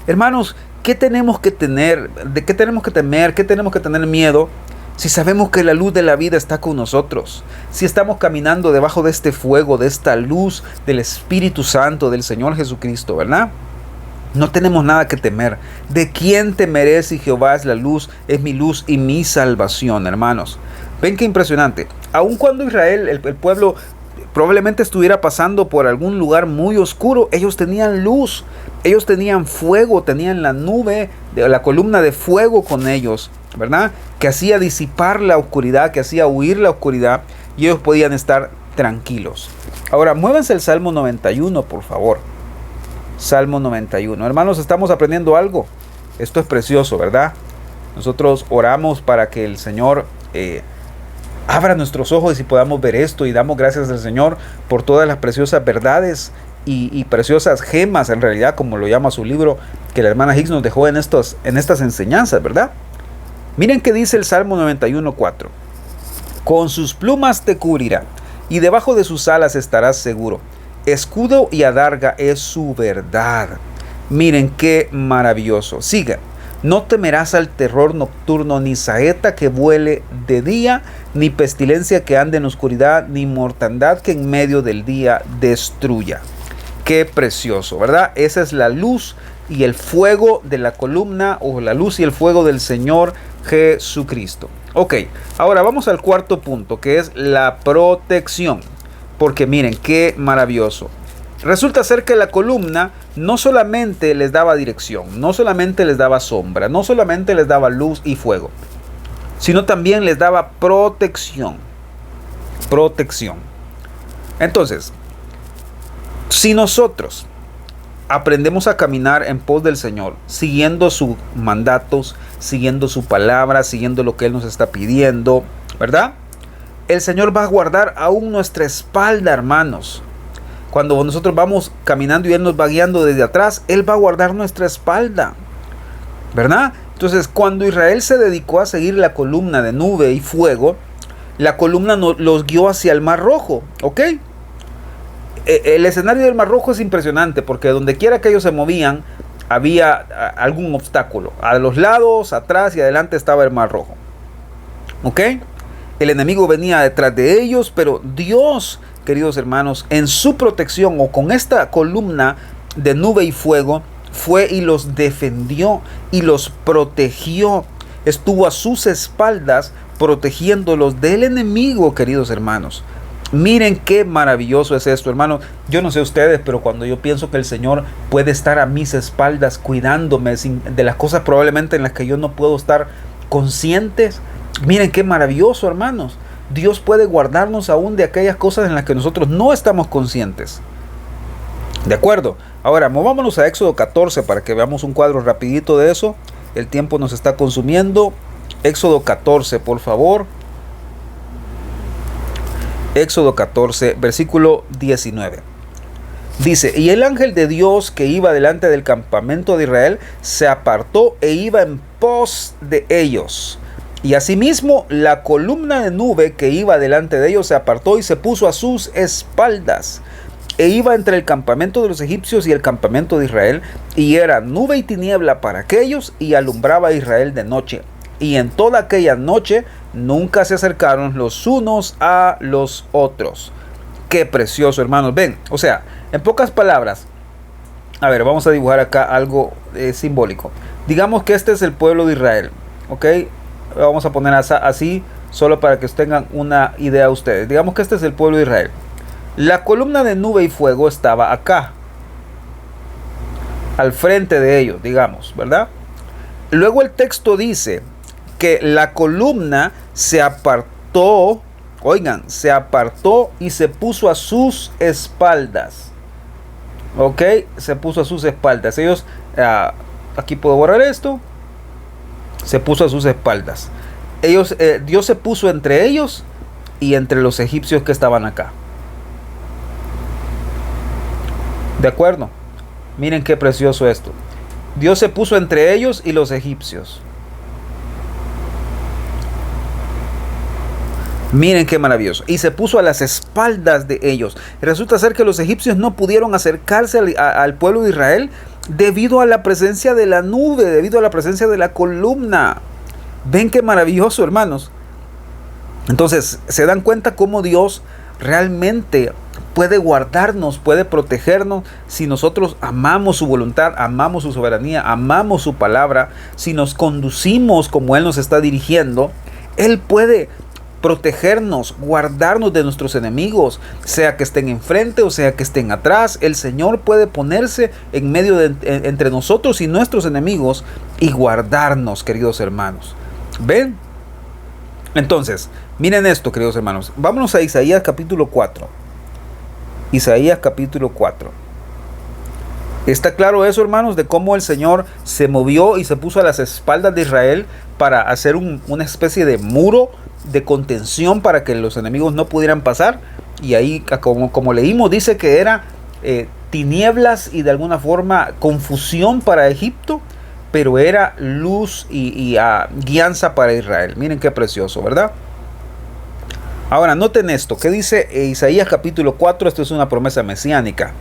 Hermanos, ¿qué tenemos que tener? ¿De qué tenemos que temer? ¿Qué tenemos que tener miedo? Si sabemos que la luz de la vida está con nosotros. Si estamos caminando debajo de este fuego, de esta luz del Espíritu Santo, del Señor Jesucristo, ¿verdad? No tenemos nada que temer. ¿De quién temeré si Jehová es la luz, es mi luz y mi salvación, hermanos? Ven qué impresionante. Aun cuando Israel, el pueblo, probablemente estuviera pasando por algún lugar muy oscuro, ellos tenían luz, ellos tenían fuego, tenían la nube, la columna de fuego con ellos, ¿verdad? Que hacía disipar la oscuridad, que hacía huir la oscuridad, y ellos podían estar tranquilos. Ahora, muévanse al Salmo 91, por favor. Salmo 91. Hermanos, estamos aprendiendo algo. Esto es precioso, ¿verdad? Nosotros oramos para que el Señor abra nuestros ojos y podamos ver esto, y damos gracias al Señor por todas las preciosas verdades y preciosas gemas, en realidad, como lo llama su libro, que la hermana Hicks nos dejó en estas enseñanzas, ¿verdad? Miren qué dice el Salmo 91:4. Con sus plumas te cubrirá, y debajo de sus alas estarás seguro. Escudo y adarga es su verdad. Miren qué maravilloso. Siga. No temerás al terror nocturno, ni saeta que vuele de día, ni pestilencia que ande en oscuridad, ni mortandad que en medio del día destruya. Qué precioso, ¿verdad? Esa es la luz y el fuego de la columna, o la luz y el fuego del Señor Jesucristo. Ok, ahora vamos al cuarto punto, que es la protección. Porque miren, qué maravilloso. Resulta ser que la columna no solamente les daba dirección, no solamente les daba sombra, no solamente les daba luz y fuego, sino también les daba protección. Protección. Entonces, si nosotros aprendemos a caminar en pos del Señor, siguiendo sus mandatos, siguiendo su palabra, siguiendo lo que Él nos está pidiendo, ¿verdad? El Señor va a guardar aún nuestra espalda, hermanos. Cuando nosotros vamos caminando y Él nos va guiando desde atrás, Él va a guardar nuestra espalda, ¿verdad? Entonces, cuando Israel se dedicó a seguir la columna de nube y fuego, la columna los guió hacia el Mar Rojo, ¿ok? El escenario del Mar Rojo es impresionante porque donde quiera que ellos se movían había algún obstáculo. A los lados, atrás y adelante estaba el Mar Rojo, ¿ok? El enemigo venía detrás de ellos, pero Dios, queridos hermanos, en su protección o con esta columna de nube y fuego, fue y los defendió y los protegió. Estuvo a sus espaldas protegiéndolos del enemigo, queridos hermanos. Miren qué maravilloso es esto, hermanos. Yo no sé ustedes, pero cuando yo pienso que el Señor puede estar a mis espaldas cuidándome de las cosas probablemente en las que yo no puedo estar conscientes, miren qué maravilloso, hermanos. Dios puede guardarnos aún de aquellas cosas en las que nosotros no estamos conscientes. ¿De acuerdo? Ahora, movámonos a Éxodo 14 para que veamos un cuadro rapidito de eso. El tiempo nos está consumiendo. Éxodo 14, por favor. Éxodo 14, versículo 19. Dice, y el ángel de Dios que iba delante del campamento de Israel se apartó e iba en pos de ellos. Y asimismo la columna de nube que iba delante de ellos se apartó y se puso a sus espaldas. E iba entre el campamento de los egipcios y el campamento de Israel, y era nube y tiniebla para aquellos, y alumbraba a Israel de noche. Y en toda aquella noche nunca se acercaron los unos a los otros. Qué precioso, hermanos. Ven, o sea, en pocas palabras, a ver, vamos a dibujar acá algo simbólico. Digamos que este es el pueblo de Israel, ¿ok? Vamos a poner así, solo para que tengan una idea ustedes. Digamos que este es el pueblo de Israel. La columna de nube y fuego estaba acá, al frente de ellos, digamos, ¿verdad? Luego el texto dice que la columna se apartó, oigan, se apartó y se puso a sus espaldas. Ok, se puso a sus espaldas. Ellos, aquí puedo borrar esto. Se puso a sus espaldas. Dios se puso entre ellos y entre los egipcios que estaban acá. ¿De acuerdo? Miren qué precioso esto. Dios se puso entre ellos y los egipcios. Miren qué maravilloso. Y se puso a las espaldas de ellos. Resulta ser que los egipcios no pudieron acercarse al pueblo de Israel debido a la presencia de la nube, debido a la presencia de la columna. Ven qué maravilloso, hermanos. Entonces, se dan cuenta cómo Dios realmente puede guardarnos, puede protegernos si nosotros amamos su voluntad, amamos su soberanía, amamos su palabra, si nos conducimos como Él nos está dirigiendo. Él puede protegernos, guardarnos de nuestros enemigos, sea que estén enfrente o sea que estén atrás. El Señor puede ponerse en medio entre nosotros y nuestros enemigos y guardarnos, queridos hermanos. ¿Ven? Entonces, miren esto, queridos hermanos. Vámonos a Isaías capítulo 4. Isaías capítulo 4. ¿Está claro eso, hermanos, de cómo el Señor se movió y se puso a las espaldas de Israel para hacer una especie de muro de contención para que los enemigos no pudieran pasar? Y ahí, como leímos, dice que era tinieblas y de alguna forma confusión para Egipto, pero era luz y guianza para Israel. Miren qué precioso, ¿verdad? Ahora, noten esto, ¿qué dice Isaías capítulo 4? Esto es una promesa mesiánica.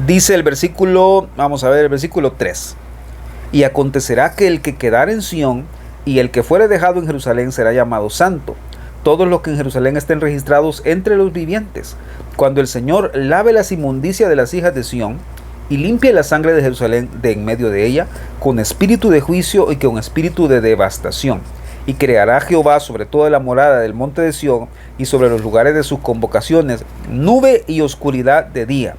Dice el versículo, vamos a ver el versículo 3. Y acontecerá que el que quedare en Sión y el que fuere dejado en Jerusalén será llamado santo. Todos los que en Jerusalén estén registrados entre los vivientes. Cuando el Señor lave las inmundicias de las hijas de Sión y limpie la sangre de Jerusalén de en medio de ella, con espíritu de juicio y con espíritu de devastación. Y creará Jehová sobre toda la morada del monte de Sión y sobre los lugares de sus convocaciones nube y oscuridad de día,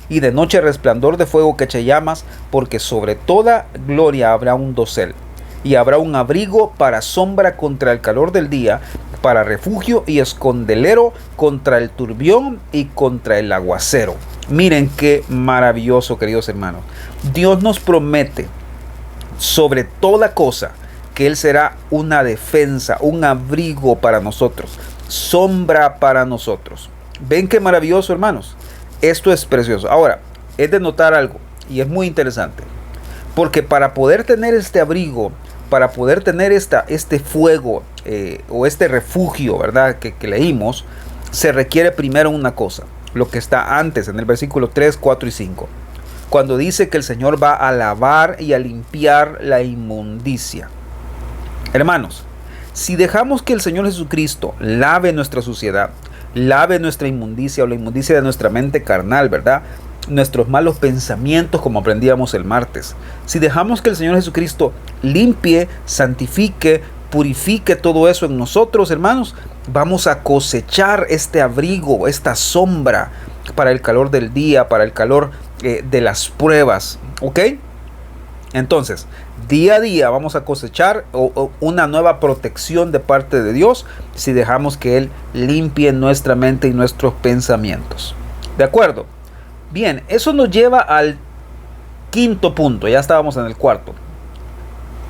y de noche resplandor de fuego que eche llamas, porque sobre toda gloria habrá un dosel, y habrá un abrigo para sombra contra el calor del día, para refugio y escondelero contra el turbión y contra el aguacero. Miren qué maravilloso, queridos hermanos. Dios nos promete sobre toda cosa que Él será una defensa, un abrigo para nosotros, sombra para nosotros. ¿Ven qué maravilloso, hermanos? Esto es precioso. Ahora, es de notar algo, y es muy interesante, porque para poder tener este abrigo, para poder tener este fuego o este refugio, ¿verdad? Que leímos, se requiere primero una cosa, lo que está antes en el versículo 3, 4 y 5, cuando dice que el Señor va a lavar y a limpiar la inmundicia. Hermanos, si dejamos que el Señor Jesucristo lave nuestra suciedad, lave nuestra inmundicia o la inmundicia de nuestra mente carnal, ¿verdad? Nuestros malos pensamientos, como aprendíamos el martes. Si dejamos que el Señor Jesucristo limpie, santifique, purifique todo eso en nosotros, hermanos, vamos a cosechar este abrigo, esta sombra para el calor del día, para el calor de las pruebas, ¿ok? Entonces, día a día vamos a cosechar una nueva protección de parte de Dios si dejamos que Él limpie nuestra mente y nuestros pensamientos. ¿De acuerdo? Bien, eso nos lleva al quinto punto. Ya estábamos en el cuarto.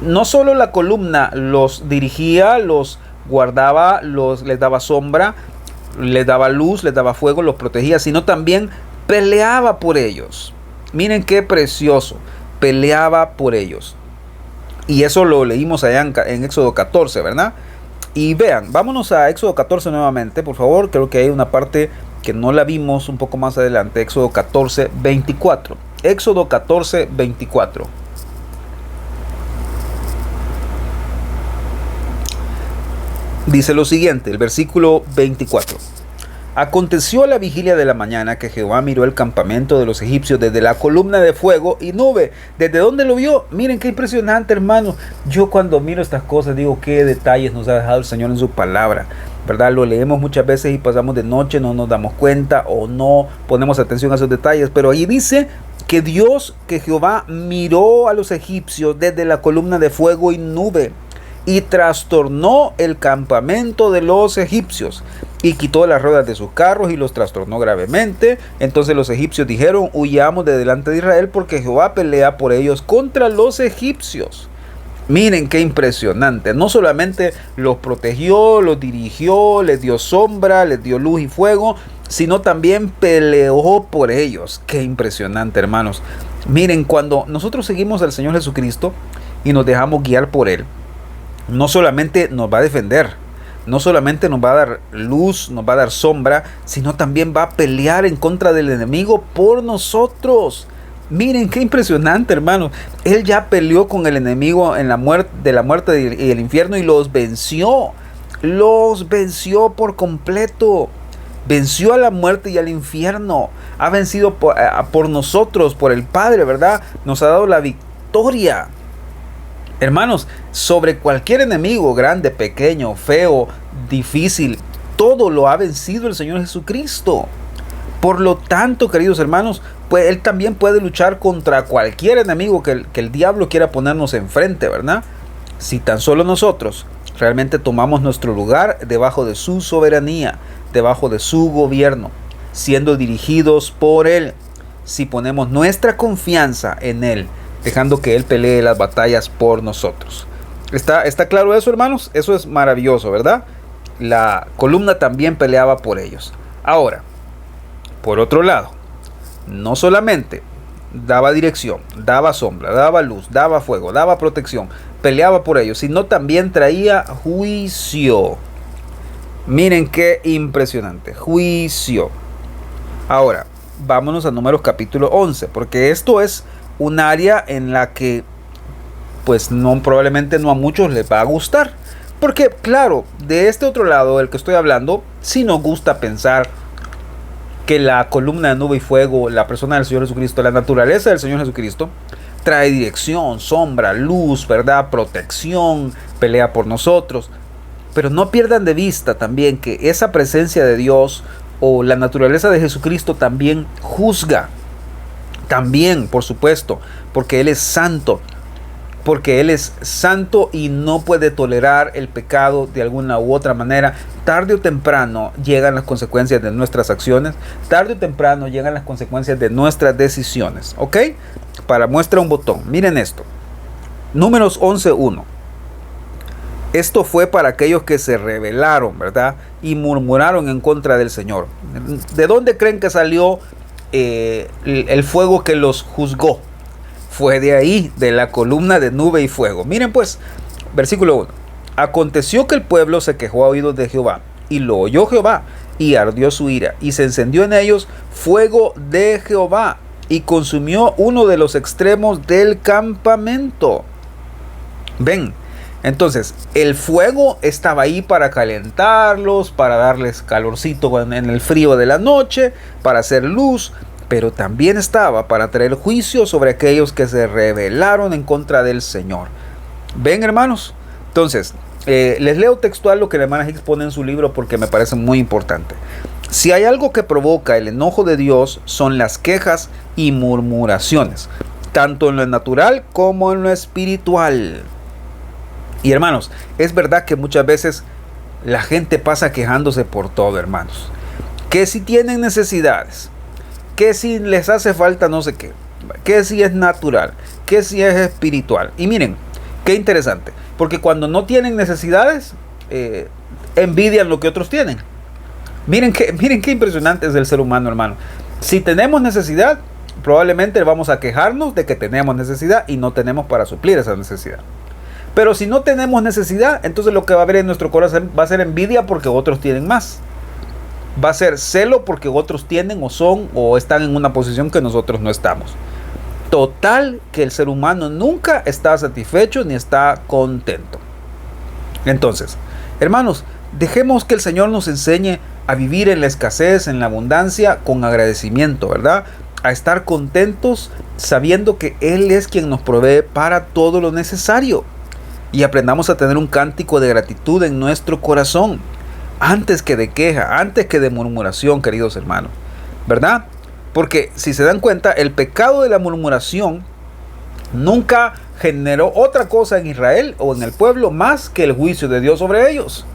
No solo la columna los dirigía, los guardaba, les daba sombra, les daba luz, les daba fuego, los protegía, sino también peleaba por ellos. Miren qué precioso. Peleaba por ellos. Y eso lo leímos allá en Éxodo 14, ¿verdad? Y vean, vámonos a Éxodo 14 nuevamente, por favor. Creo que hay una parte que no la vimos un poco más adelante. Éxodo 14, 24. Éxodo 14, 24. Dice lo siguiente, el versículo 24. Aconteció a la vigilia de la mañana que Jehová miró el campamento de los egipcios desde la columna de fuego y nube. ¿Desde dónde lo vio? Miren qué impresionante, hermano. Yo cuando miro estas cosas digo qué detalles nos ha dejado el Señor en su palabra, ¿verdad? Lo leemos muchas veces y pasamos de noche, no nos damos cuenta o no ponemos atención a esos detalles. Pero ahí dice que Jehová miró a los egipcios desde la columna de fuego y nube, y trastornó el campamento de los egipcios, y quitó las ruedas de sus carros y los trastornó gravemente. Entonces los egipcios dijeron: huyamos de delante de Israel, porque Jehová pelea por ellos contra los egipcios. Miren qué impresionante. No solamente los protegió, los dirigió, les dio sombra, les dio luz y fuego, sino también peleó por ellos. Qué impresionante, hermanos. Miren, cuando nosotros seguimos al Señor Jesucristo y nos dejamos guiar por Él, no solamente nos va a defender, no solamente nos va a dar luz, nos va a dar sombra, sino también va a pelear en contra del enemigo por nosotros. Miren qué impresionante, hermanos. Él ya peleó con el enemigo en la muerte y el infierno, y los venció. Los venció por completo. Venció a la muerte y al infierno. Ha vencido por nosotros, por el Padre, ¿verdad? Nos ha dado la victoria. Hermanos, sobre cualquier enemigo, grande, pequeño, feo, difícil, todo lo ha vencido el Señor Jesucristo. Por lo tanto, queridos hermanos, pues Él también puede luchar contra cualquier enemigo que el diablo quiera ponernos enfrente, ¿verdad? Si tan solo nosotros realmente tomamos nuestro lugar debajo de su soberanía, debajo de su gobierno, siendo dirigidos por Él, si ponemos nuestra confianza en Él, dejando que Él pelee las batallas por nosotros. ¿Está claro eso, hermanos? Eso es maravilloso, ¿verdad? La columna también peleaba por ellos. Ahora, por otro lado, no solamente daba dirección, daba sombra, daba luz, daba fuego, daba protección, peleaba por ellos, sino también traía juicio. Miren qué impresionante, juicio. Ahora, vámonos a Números capítulo 11, porque esto es un área en la que pues probablemente no a muchos les va a gustar. Porque claro, de este otro lado del que estoy hablando, sí nos gusta pensar que la columna de nube y fuego, la persona del Señor Jesucristo, la naturaleza del Señor Jesucristo, trae dirección, sombra, luz, ¿verdad? Protección, pelea por nosotros. Pero no pierdan de vista también que esa presencia de Dios o la naturaleza de Jesucristo también juzga. También, por supuesto, porque Él es santo. Porque Él es santo y no puede tolerar el pecado de alguna u otra manera. Tarde o temprano llegan las consecuencias de nuestras acciones. Tarde o temprano llegan las consecuencias de nuestras decisiones. ¿Ok? Para muestra un botón. Miren esto. Números 11:1. Esto fue para aquellos que se rebelaron, ¿verdad? Y murmuraron en contra del Señor. ¿De dónde creen que salió el fuego que los juzgó? Fue de ahí, de la columna de nube y fuego. Miren pues, versículo 1. Aconteció que el pueblo se quejó a oídos de Jehová, y lo oyó Jehová, y ardió su ira, y se encendió en ellos fuego de Jehová, y consumió uno de los extremos del campamento. Ven, entonces, el fuego estaba ahí para calentarlos, para darles calorcito en el frío de la noche, para hacer luz, pero también estaba para traer juicio sobre aquellos que se rebelaron en contra del Señor. ¿Ven, hermanos? Entonces, les leo textual lo que la hermana Hicks pone en su libro porque me parece muy importante. Si hay algo que provoca el enojo de Dios, son las quejas y murmuraciones, tanto en lo natural como en lo espiritual. Y hermanos, es verdad que muchas veces la gente pasa quejándose por todo, hermanos. Que si tienen necesidades, que si les hace falta no sé qué, que si es natural, que si es espiritual. Y miren, qué interesante, porque cuando no tienen necesidades, envidian lo que otros tienen. Miren qué impresionante es el ser humano, hermano. Si tenemos necesidad, probablemente vamos a quejarnos de que tenemos necesidad y no tenemos para suplir esa necesidad. Pero si no tenemos necesidad, entonces lo que va a haber en nuestro corazón va a ser envidia porque otros tienen más. Va a ser celo porque otros tienen o son o están en una posición que nosotros no estamos. Total que el ser humano nunca está satisfecho ni está contento. Entonces, hermanos, dejemos que el Señor nos enseñe a vivir en la escasez, en la abundancia, con agradecimiento, ¿verdad? A estar contentos sabiendo que Él es quien nos provee para todo lo necesario. Y aprendamos a tener un cántico de gratitud en nuestro corazón. Antes que de queja, antes que de murmuración, queridos hermanos, ¿verdad? Porque si se dan cuenta, el pecado de la murmuración nunca generó otra cosa en Israel o en el pueblo más que el juicio de Dios sobre ellos.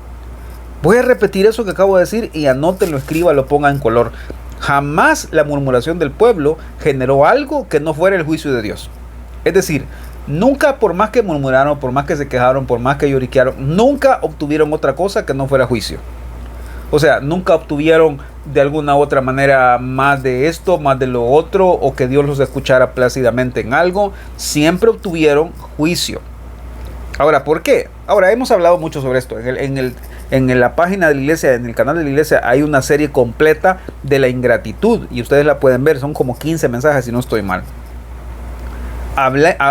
Voy a repetir eso que acabo de decir y anótenlo, escríbalo, ponga en color. Jamás la murmuración del pueblo generó algo que no fuera el juicio de Dios. Es decir, nunca, por más que murmuraron, por más que se quejaron, por más que lloriquearon, nunca obtuvieron otra cosa que no fuera juicio. O sea, nunca obtuvieron de alguna otra manera más de esto, más de lo otro, o que Dios los escuchara plácidamente en algo. Siempre obtuvieron juicio. Ahora, ¿por qué? Ahora, hemos hablado mucho sobre esto. En la página de la iglesia, en el canal de la iglesia, hay una serie completa de la ingratitud. Y ustedes la pueden ver, son como 15 mensajes si no estoy mal.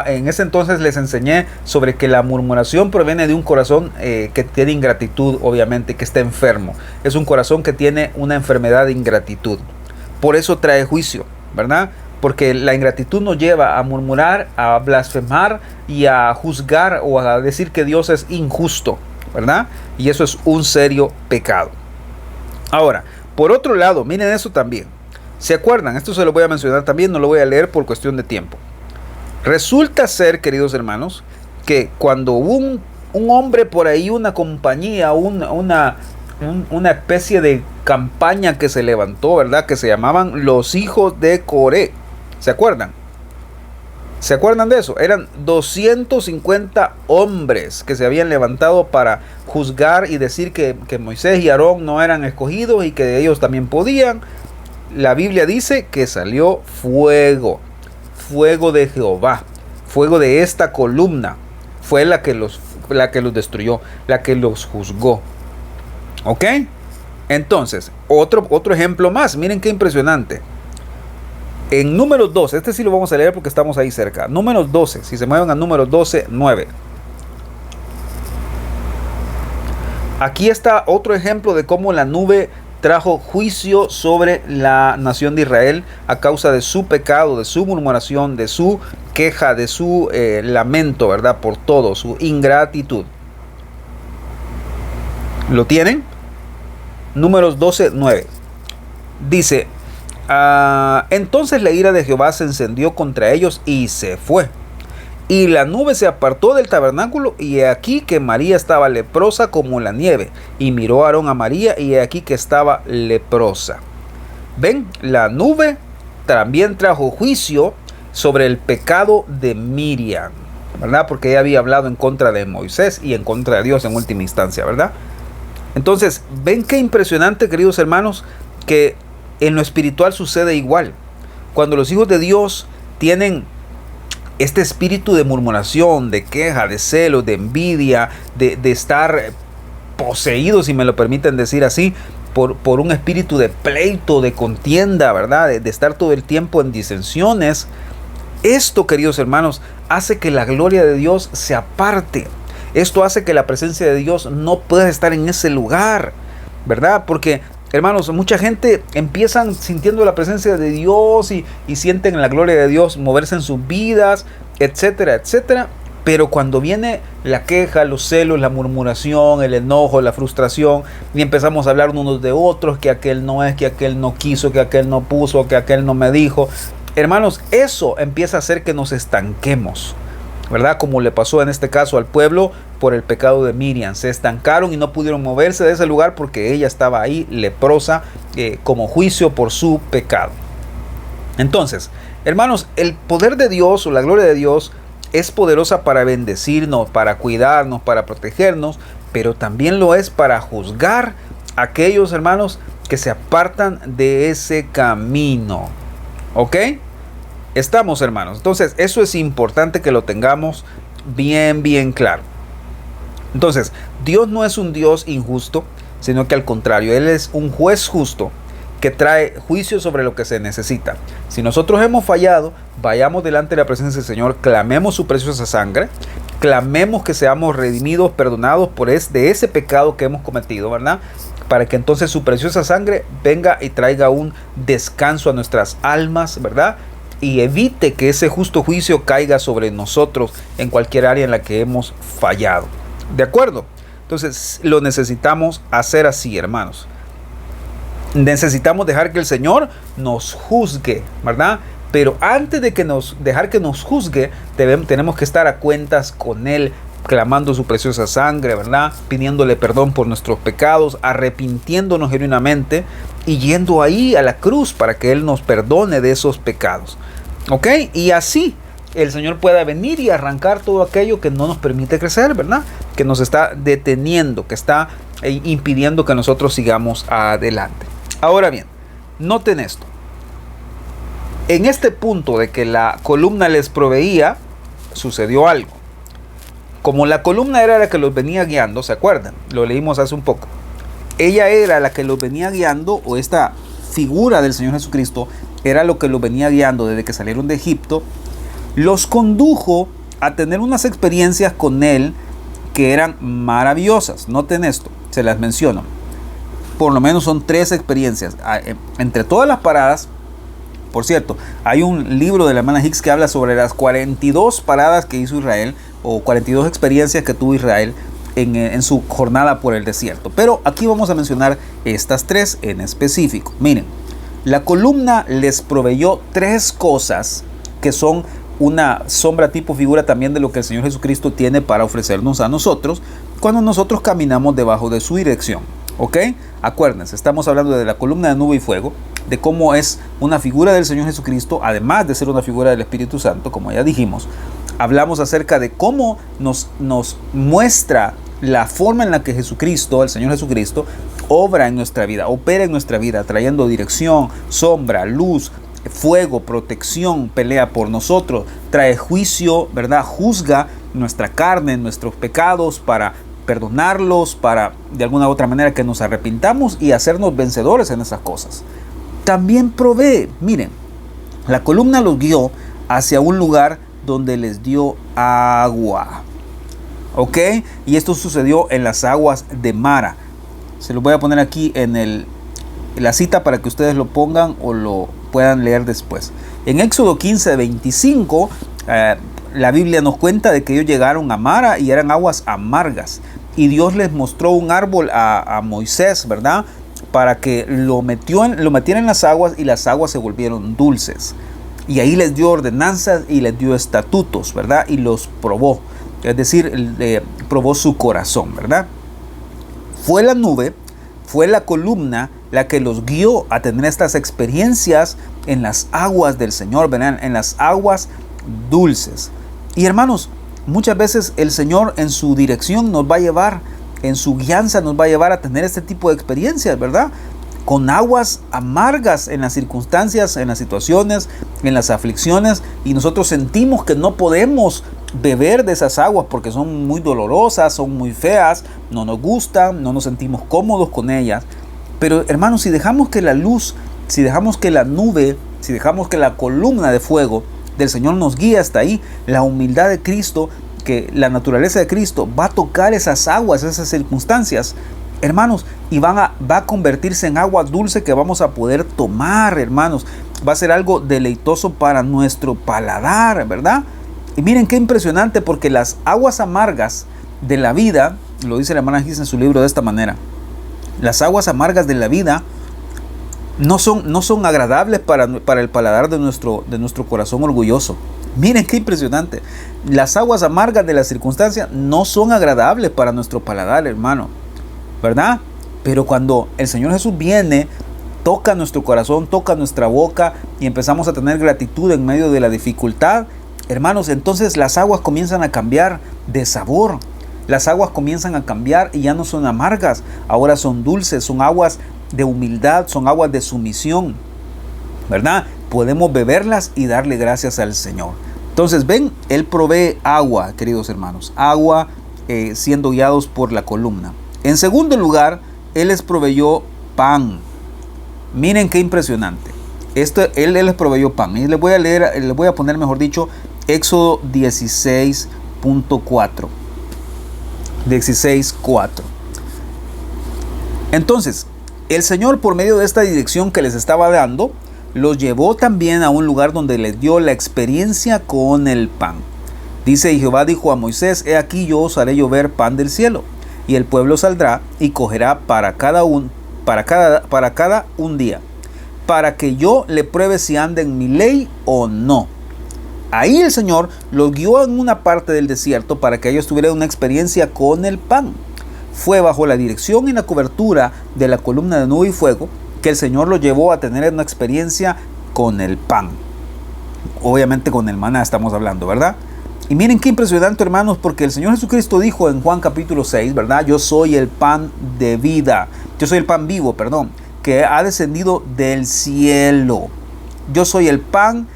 En ese entonces les enseñé sobre que la murmuración proviene de un corazón que tiene ingratitud, obviamente, que está enfermo. Es un corazón que tiene una enfermedad de ingratitud. Por eso trae juicio, ¿verdad? Porque la ingratitud nos lleva a murmurar, a blasfemar y a juzgar o a decir que Dios es injusto, ¿verdad? Y eso es un serio pecado. Ahora, por otro lado, miren eso también. ¿Se acuerdan? Esto se lo voy a mencionar también, no lo voy a leer por cuestión de tiempo. Resulta ser, queridos hermanos, que cuando hubo un hombre por ahí, una compañía, una especie de campaña que se levantó, ¿verdad? Que se llamaban los hijos de Coré. ¿Se acuerdan? ¿Se acuerdan de eso? Eran 250 hombres que se habían levantado para juzgar y decir que Moisés y Aarón no eran escogidos y que ellos también podían. la Biblia dice que salió fuego, fuego de Jehová, fuego de esta columna, fue la que los destruyó, la que los juzgó. ¿Ok? Entonces, otro ejemplo más, miren qué impresionante. En Números 12, este sí lo vamos a leer porque estamos ahí cerca. Números 12, si se mueven a Números 12, 9. Aquí está otro ejemplo de cómo la nube trajo juicio sobre la nación de Israel a causa de su pecado, de su murmuración, de su queja, de su lamento, ¿verdad? Por todo, su ingratitud. ¿Lo tienen? Números 12, 9. Dice, entonces la ira de Jehová se encendió contra ellos y se fue. Y la nube se apartó del tabernáculo, y he aquí que María estaba leprosa como la nieve. Y miró Aarón a María, y he aquí que estaba leprosa. ¿Ven? La nube también trajo juicio sobre el pecado de Miriam, ¿verdad? Porque ella había hablado en contra de Moisés y en contra de Dios en última instancia, ¿verdad? Entonces, ven qué impresionante, queridos hermanos, que en lo espiritual sucede igual. Cuando los hijos de Dios tienen este espíritu de murmuración, de queja, de celo, de envidia, de estar poseídos, si me lo permiten decir así, por un espíritu de pleito, de contienda, ¿verdad? De estar todo el tiempo en disensiones. Esto, queridos hermanos, hace que la gloria de Dios se aparte. Esto hace que la presencia de Dios no pueda estar en ese lugar, ¿verdad? Porque, hermanos, mucha gente empiezan sintiendo la presencia de Dios y sienten la gloria de Dios moverse en sus vidas, etcétera, etcétera. Pero cuando viene la queja, los celos, la murmuración, el enojo, la frustración, y empezamos a hablar unos de otros, que aquel no es, que aquel no quiso, que aquel no puso, que aquel no me dijo. Hermanos, eso empieza a hacer que nos estanquemos, ¿verdad? Como le pasó en este caso al pueblo por el pecado de Miriam. Se estancaron y no pudieron moverse de ese lugar porque ella estaba ahí leprosa, como juicio por su pecado. Entonces, hermanos, el poder de Dios o la gloria de Dios es poderosa para bendecirnos, para cuidarnos, para protegernos, pero también lo es para juzgar a aquellos, hermanos, que se apartan de ese camino. ¿Ok? Estamos, hermanos. Entonces, eso es importante que lo tengamos bien claro. Entonces, Dios no es un Dios injusto, sino que al contrario, Él es un juez justo que trae juicio sobre lo que se necesita. Si nosotros hemos fallado, vayamos delante de la presencia del Señor, clamemos su preciosa sangre, clamemos que seamos redimidos, perdonados de ese pecado que hemos cometido, ¿verdad? Para que entonces su preciosa sangre venga y traiga un descanso a nuestras almas, ¿verdad? Y evite que ese justo juicio caiga sobre nosotros en cualquier área en la que hemos fallado. ¿De acuerdo? Entonces lo necesitamos hacer así, hermanos. Necesitamos dejar que el Señor nos juzgue, ¿verdad? Pero antes de dejar que nos juzgue, tenemos que estar a cuentas con Él, clamando su preciosa sangre, ¿verdad? Pidiéndole perdón por nuestros pecados, arrepintiéndonos genuinamente y yendo ahí a la cruz para que Él nos perdone de esos pecados. ¿Ok? Y así el Señor pueda venir y arrancar todo aquello que no nos permite crecer, ¿verdad? Que nos está deteniendo, que está impidiendo que nosotros sigamos adelante. Ahora bien, noten esto. En este punto de que la columna les proveía, sucedió algo. Como la columna era la que los venía guiando, ¿se acuerdan? Lo leímos hace un poco. Ella era la que los venía guiando, o esta figura del Señor Jesucristo era lo que los venía guiando desde que salieron de Egipto. Los condujo a tener unas experiencias con Él que eran maravillosas. Noten esto, se las menciono. Por lo menos son 3 experiencias. Entre todas las paradas, por cierto, hay un libro de la hermana Hicks que habla sobre las 42 paradas que hizo Israel, o 42 experiencias que tuvo Israel en su jornada por el desierto. Pero aquí vamos a mencionar estas 3 en específico. Miren, la columna les proveyó 3 cosas que son una sombra tipo figura también de lo que el Señor Jesucristo tiene para ofrecernos a nosotros cuando nosotros caminamos debajo de su dirección. ¿Ok? Acuérdense, estamos hablando de la columna de nube y fuego, de cómo es una figura del Señor Jesucristo, además de ser una figura del Espíritu Santo, como ya dijimos. Hablamos acerca de cómo nos muestra la forma en la que Jesucristo, el Señor Jesucristo, obra en nuestra vida, opera en nuestra vida, trayendo dirección, sombra, luz, fuego, protección, pelea por nosotros, trae juicio, ¿verdad? Juzga nuestra carne, nuestros pecados para perdonarlos, para de alguna u otra manera que nos arrepintamos y hacernos vencedores en esas cosas. También provee, miren, la columna los guió hacia un lugar donde les dio agua. ¿Ok? Y esto sucedió en las aguas de Mara. Se los voy a poner aquí en la cita para que ustedes lo pongan o lo puedan leer después. En Éxodo 15:25, la Biblia nos cuenta de que ellos llegaron a Mara y eran aguas amargas. Y Dios les mostró un árbol a Moisés, ¿verdad? Para que lo metiera en las aguas y las aguas se volvieron dulces. Y ahí les dio ordenanzas y les dio estatutos, ¿verdad? Y los probó. Es decir, probó su corazón, ¿verdad? Fue la nube, fue la columna la que los guió a tener estas experiencias en las aguas del Señor, ¿verdad? En las aguas dulces. Y hermanos, muchas veces el Señor en su dirección nos va a llevar, en su guianza nos va a llevar a tener este tipo de experiencias, ¿verdad? Con aguas amargas en las circunstancias, en las situaciones, en las aflicciones, y nosotros sentimos que no podemos beber de esas aguas porque son muy dolorosas, son muy feas, no nos gustan, no nos sentimos cómodos con ellas. Pero hermanos, si dejamos que la luz, si dejamos que la nube, si dejamos que la columna de fuego del Señor nos guíe hasta ahí, la humildad de Cristo, que la naturaleza de Cristo va a tocar esas aguas, esas circunstancias, hermanos, y va a convertirse en agua dulce que vamos a poder tomar, hermanos. Va a ser algo deleitoso para nuestro paladar, ¿verdad? Y miren qué impresionante, porque las aguas amargas de la vida, lo dice la hermana Gis en su libro de esta manera, las aguas amargas de la vida no son agradables para el paladar de nuestro corazón orgulloso. Miren qué impresionante. Las aguas amargas de la circunstancia no son agradables para nuestro paladar, hermano, ¿verdad? Pero cuando el Señor Jesús viene, toca nuestro corazón, toca nuestra boca y empezamos a tener gratitud en medio de la dificultad, hermanos, entonces las aguas comienzan a cambiar de sabor. Las aguas comienzan a cambiar y ya no son amargas, ahora son dulces, son aguas de humildad, son aguas de sumisión, ¿verdad? Podemos beberlas y darle gracias al Señor. Entonces, ven, Él provee agua, queridos hermanos, agua siendo guiados por la columna. En segundo lugar, Él les proveyó pan. Miren qué impresionante. Él les proveyó pan. Y les voy a poner, mejor dicho, Éxodo 16.4. 16.4. Entonces, el Señor, por medio de esta dirección que les estaba dando, los llevó también a un lugar donde les dio la experiencia con el pan. Dice: y Jehová dijo a Moisés: he aquí yo os haré llover pan del cielo, y el pueblo saldrá y cogerá para cada un día, para que yo le pruebe si anda en mi ley o no. Ahí el Señor los guió en una parte del desierto para que ellos tuvieran una experiencia con el pan. Fue bajo la dirección y la cobertura de la columna de nube y fuego que el Señor los llevó a tener una experiencia con el pan. Obviamente con el maná estamos hablando, ¿verdad? Y miren qué impresionante, hermanos, porque el Señor Jesucristo dijo en Juan capítulo 6, ¿verdad? Yo soy el pan de vida. Yo soy el pan vivo, que ha descendido del cielo. Yo soy el pan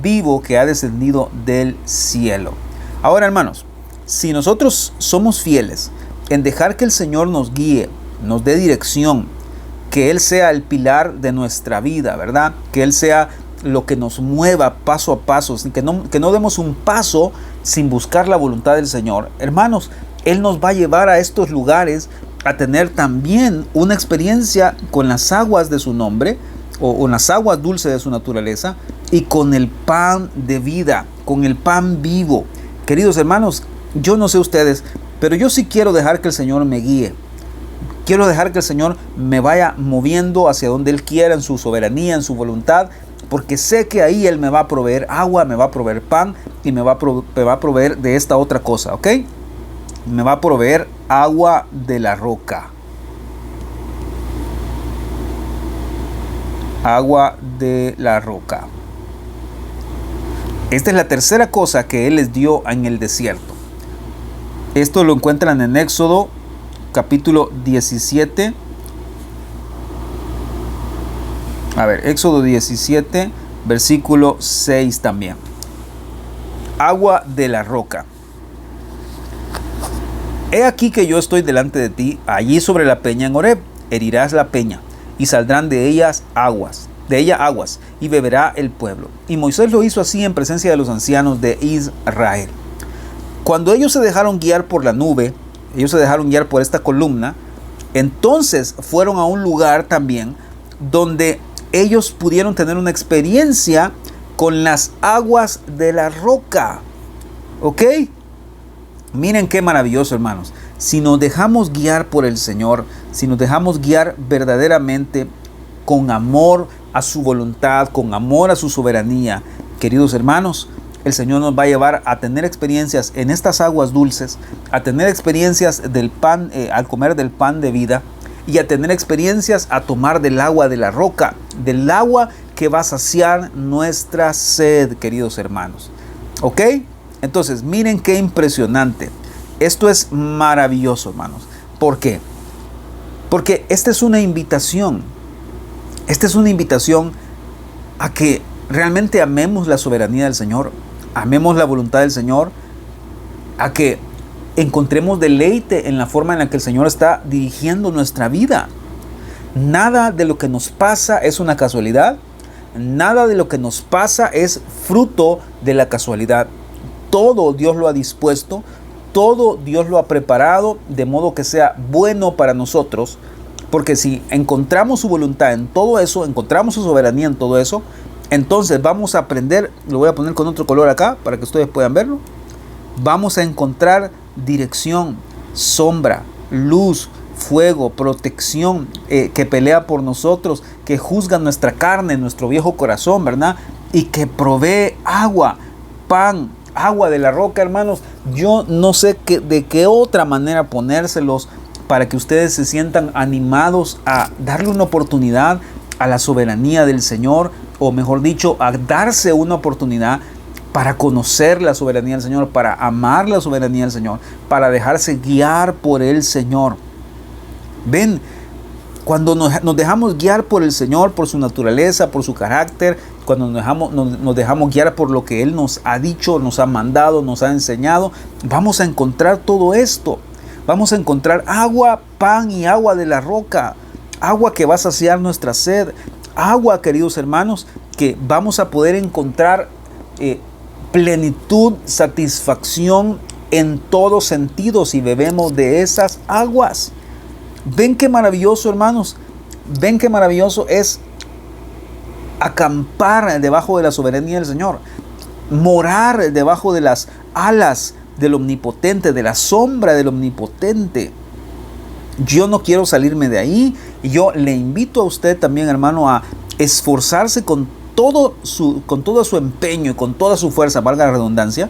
vivo que ha descendido del cielo. Ahora, hermanos, si nosotros somos fieles en dejar que el Señor nos guíe, nos dé dirección, que Él sea el pilar de nuestra vida, ¿verdad? Que Él sea lo que nos mueva paso a paso, que no demos un paso sin buscar la voluntad del Señor. Hermanos, Él nos va a llevar a estos lugares a tener también una experiencia con las aguas de su nombre, o con las aguas dulces de su naturaleza, y con el pan de vida, con el pan vivo. Queridos hermanos, yo no sé ustedes, pero yo sí quiero dejar que el Señor me guíe. Quiero dejar que el Señor me vaya moviendo hacia donde Él quiera, en su soberanía, en su voluntad, porque sé que ahí Él me va a proveer agua, me va a proveer pan y me va a proveer de esta otra cosa, ¿ok? Me va a proveer agua de la roca. Agua de la roca. Esta es la tercera cosa que Él les dio en el desierto. Esto lo encuentran en Éxodo capítulo 17. A ver, Éxodo 17, versículo 6 también. Agua de la roca. He aquí que yo estoy delante de ti, allí sobre la peña en Horeb. Herirás la peña, y saldrán de ella aguas, y beberá el pueblo. Y Moisés lo hizo así en presencia de los ancianos de Israel. Cuando ellos se dejaron guiar por la nube, ellos se dejaron guiar por esta columna, entonces fueron a un lugar también donde ellos pudieron tener una experiencia con las aguas de la roca. ¿Ok? Miren qué maravilloso, hermanos. Si nos dejamos guiar por el Señor, si nos dejamos guiar verdaderamente con amor a su voluntad, con amor a su soberanía, queridos hermanos, el Señor nos va a llevar a tener experiencias en estas aguas dulces, a tener experiencias del pan, al comer del pan de vida, y a tener experiencias a tomar del agua de la roca, del agua que va a saciar nuestra sed, queridos hermanos. ¿Ok? Entonces, miren qué impresionante. Esto es maravilloso, hermanos. ¿Por qué? Porque esta es una invitación. Esta es una invitación a que realmente amemos la soberanía del Señor, amemos la voluntad del Señor, a que encontremos deleite en la forma en la que el Señor está dirigiendo nuestra vida. Nada de lo que nos pasa es una casualidad. Nada de lo que nos pasa es fruto de la casualidad. Todo Dios lo ha dispuesto, todo Dios lo ha preparado de modo que sea bueno para nosotros, porque si encontramos su voluntad en todo eso, encontramos su soberanía en todo eso, entonces vamos a aprender, lo voy a poner con otro color acá para que ustedes puedan verlo, vamos a encontrar dirección, sombra, luz, fuego, protección, que pelea por nosotros, que juzga nuestra carne, nuestro viejo corazón, ¿verdad? Y que provee agua, pan, agua de la roca, hermanos. Yo no sé de qué otra manera ponérselos para que ustedes se sientan animados a darle una oportunidad a la soberanía del Señor, o mejor dicho, a darse una oportunidad para conocer la soberanía del Señor, para amar la soberanía del Señor, para dejarse guiar por el Señor. Ven, cuando nos dejamos guiar por el Señor, por su naturaleza, por su carácter, cuando nos dejamos guiar por lo que Él nos ha dicho, nos ha mandado, nos ha enseñado, vamos a encontrar todo esto. Vamos a encontrar agua, pan y agua de la roca, agua que va a saciar nuestra sed, agua, queridos hermanos, que vamos a poder encontrar plenitud, satisfacción en todos sentidos si bebemos de esas aguas. Ven qué maravilloso, hermanos, ven qué maravilloso es acampar debajo de la soberanía del Señor, morar debajo de las alas del Omnipotente, de la sombra del Omnipotente. Yo no quiero salirme de ahí, y yo le invito a usted también, hermano, a esforzarse con todo su empeño y con toda su fuerza, valga la redundancia,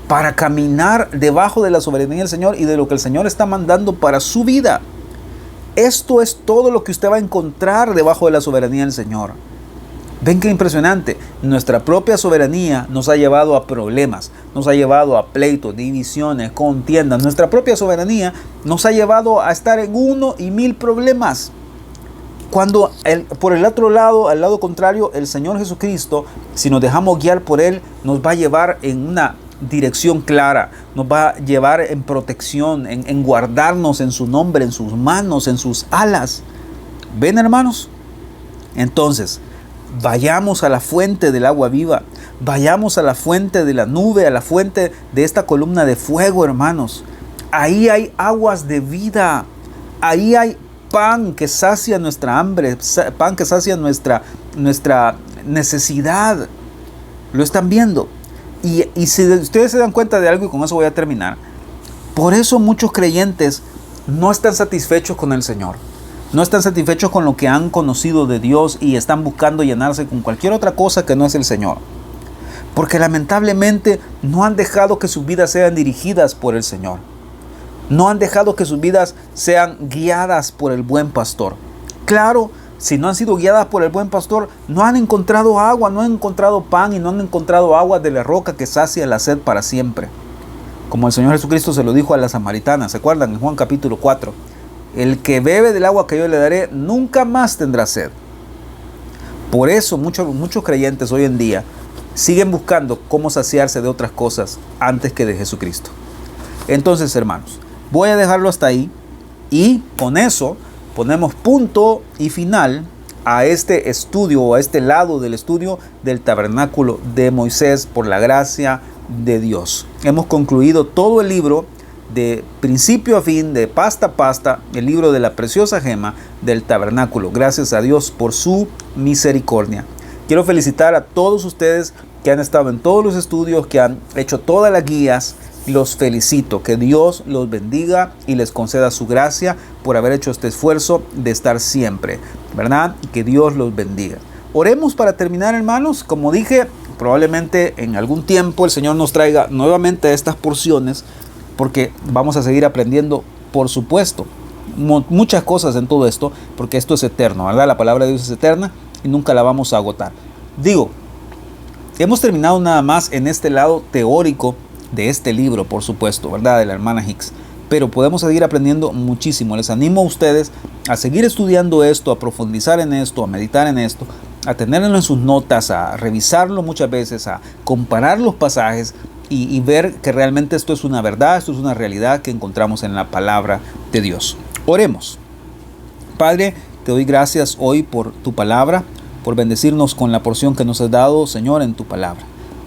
para caminar debajo de la soberanía del Señor y de lo que el Señor está mandando para su vida. Esto es todo lo que usted va a encontrar debajo de la soberanía del Señor. Ven qué impresionante. Nuestra propia soberanía nos ha llevado a problemas, nos ha llevado a pleitos, divisiones, contiendas. Nuestra propia soberanía nos ha llevado a estar en 1 y 1000 problemas. Cuando por el otro lado, al lado contrario, el Señor Jesucristo, si nos dejamos guiar por Él, nos va a llevar en una dirección clara, nos va a llevar en protección, en guardarnos en su nombre, en sus manos, en sus alas. ¿Ven, hermanos? Entonces, vayamos a la fuente del agua viva, vayamos a la fuente de la nube, a la fuente de esta columna de fuego, hermanos. Ahí hay aguas de vida, ahí hay pan que sacia nuestra hambre, pan que sacia nuestra necesidad. ¿Lo están viendo? Y si ustedes se dan cuenta de algo, y con eso voy a terminar, por eso muchos creyentes no están satisfechos con el Señor. No están satisfechos con lo que han conocido de Dios y están buscando llenarse con cualquier otra cosa que no es el Señor. Porque lamentablemente no han dejado que sus vidas sean dirigidas por el Señor. No han dejado que sus vidas sean guiadas por el buen pastor. Claro, si no han sido guiadas por el buen pastor, no han encontrado agua, no han encontrado pan y no han encontrado agua de la roca que sacia la sed para siempre. Como el Señor Jesucristo se lo dijo a la samaritana, ¿se acuerdan? En Juan capítulo 4. el que bebe del agua que yo le daré nunca más tendrá sed. Por eso muchos creyentes hoy en día siguen buscando cómo saciarse de otras cosas antes que de Jesucristo. Entonces, hermanos, voy a dejarlo hasta ahí y con eso ponemos punto y final a este estudio o a este lado del estudio del tabernáculo de Moisés por la gracia de Dios. Hemos concluido todo el libro de principio a fin, de pasta a pasta, el libro de la preciosa gema del tabernáculo. Gracias a Dios por su misericordia. Quiero felicitar a todos ustedes que han estado en todos los estudios, que han hecho todas las guías. Los felicito, que Dios los bendiga y les conceda su gracia por haber hecho este esfuerzo de estar siempre, ¿verdad? Que Dios los bendiga. Oremos para terminar, hermanos. Como dije, probablemente en algún tiempo el Señor nos traiga nuevamente estas porciones, porque vamos a seguir aprendiendo, por supuesto, muchas cosas en todo esto, porque esto es eterno, ¿verdad? La palabra de Dios es eterna y nunca la vamos a agotar. Digo, hemos terminado nada más en este lado teórico de este libro, por supuesto, ¿verdad? De la hermana Hicks. Pero podemos seguir aprendiendo muchísimo. Les animo a ustedes a seguir estudiando esto, a profundizar en esto, a meditar en esto, a tenerlo en sus notas, a revisarlo muchas veces, a comparar los pasajes y ver que realmente esto es una verdad, esto es una realidad que encontramos en la palabra de Dios. Oremos. Padre, te doy gracias hoy por tu palabra, por bendecirnos con la porción que nos has dado, Señor, en tu palabra.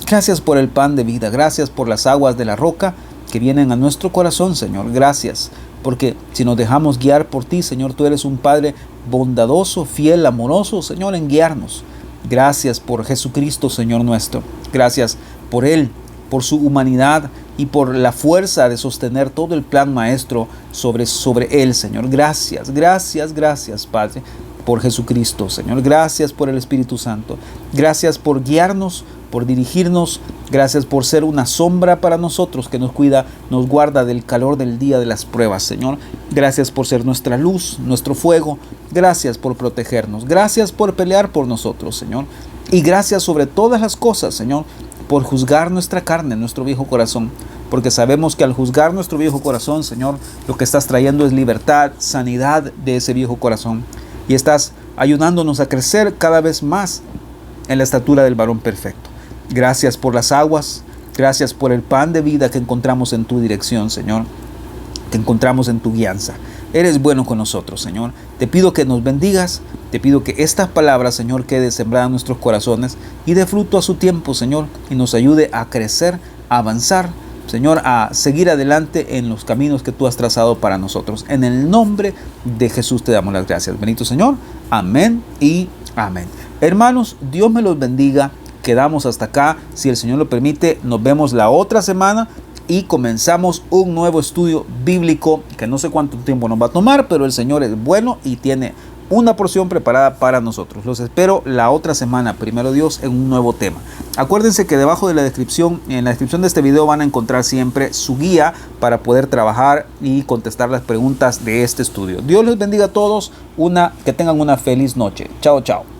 Gracias por el pan de vida, gracias por las aguas de la roca que vienen a nuestro corazón, Señor. Gracias, porque si nos dejamos guiar por ti, Señor, tú eres un Padre bondadoso, fiel, amoroso, Señor, en guiarnos. Gracias por Jesucristo, Señor nuestro. Gracias por Él, por su humanidad y por la fuerza de sostener todo el plan maestro sobre Él, Señor. Gracias, gracias, gracias, Padre, por Jesucristo, Señor. Gracias por el Espíritu Santo. Gracias por guiarnos, por dirigirnos. Gracias por ser una sombra para nosotros que nos cuida, nos guarda del calor del día de las pruebas, Señor. Gracias por ser nuestra luz, nuestro fuego. Gracias por protegernos. Gracias por pelear por nosotros, Señor. Y gracias sobre todas las cosas, Señor, por juzgar nuestra carne, nuestro viejo corazón. Porque sabemos que al juzgar nuestro viejo corazón, Señor, lo que estás trayendo es libertad, sanidad de ese viejo corazón. Y estás ayudándonos a crecer cada vez más en la estatura del varón perfecto. Gracias por las aguas, gracias por el pan de vida que encontramos en tu dirección, Señor, que encontramos en tu guianza. Eres bueno con nosotros, Señor. Te pido que nos bendigas, te pido que estas palabras, Señor, quede sembrada en nuestros corazones y dé fruto a su tiempo, Señor, y nos ayude a crecer, a avanzar, Señor, a seguir adelante en los caminos que tú has trazado para nosotros. En el nombre de Jesús te damos las gracias. Bendito Señor. Amén y amén. Hermanos, Dios me los bendiga. Quedamos hasta acá. Si el Señor lo permite, nos vemos la otra semana y comenzamos un nuevo estudio bíblico que no sé cuánto tiempo nos va a tomar, pero el Señor es bueno y tiene una porción preparada para nosotros. Los espero la otra semana, primero Dios, en un nuevo tema. Acuérdense que debajo de la descripción, en la descripción de este video van a encontrar siempre su guía para poder trabajar y contestar las preguntas de este estudio. Dios les bendiga a todos, que tengan una feliz noche. Chao, chao.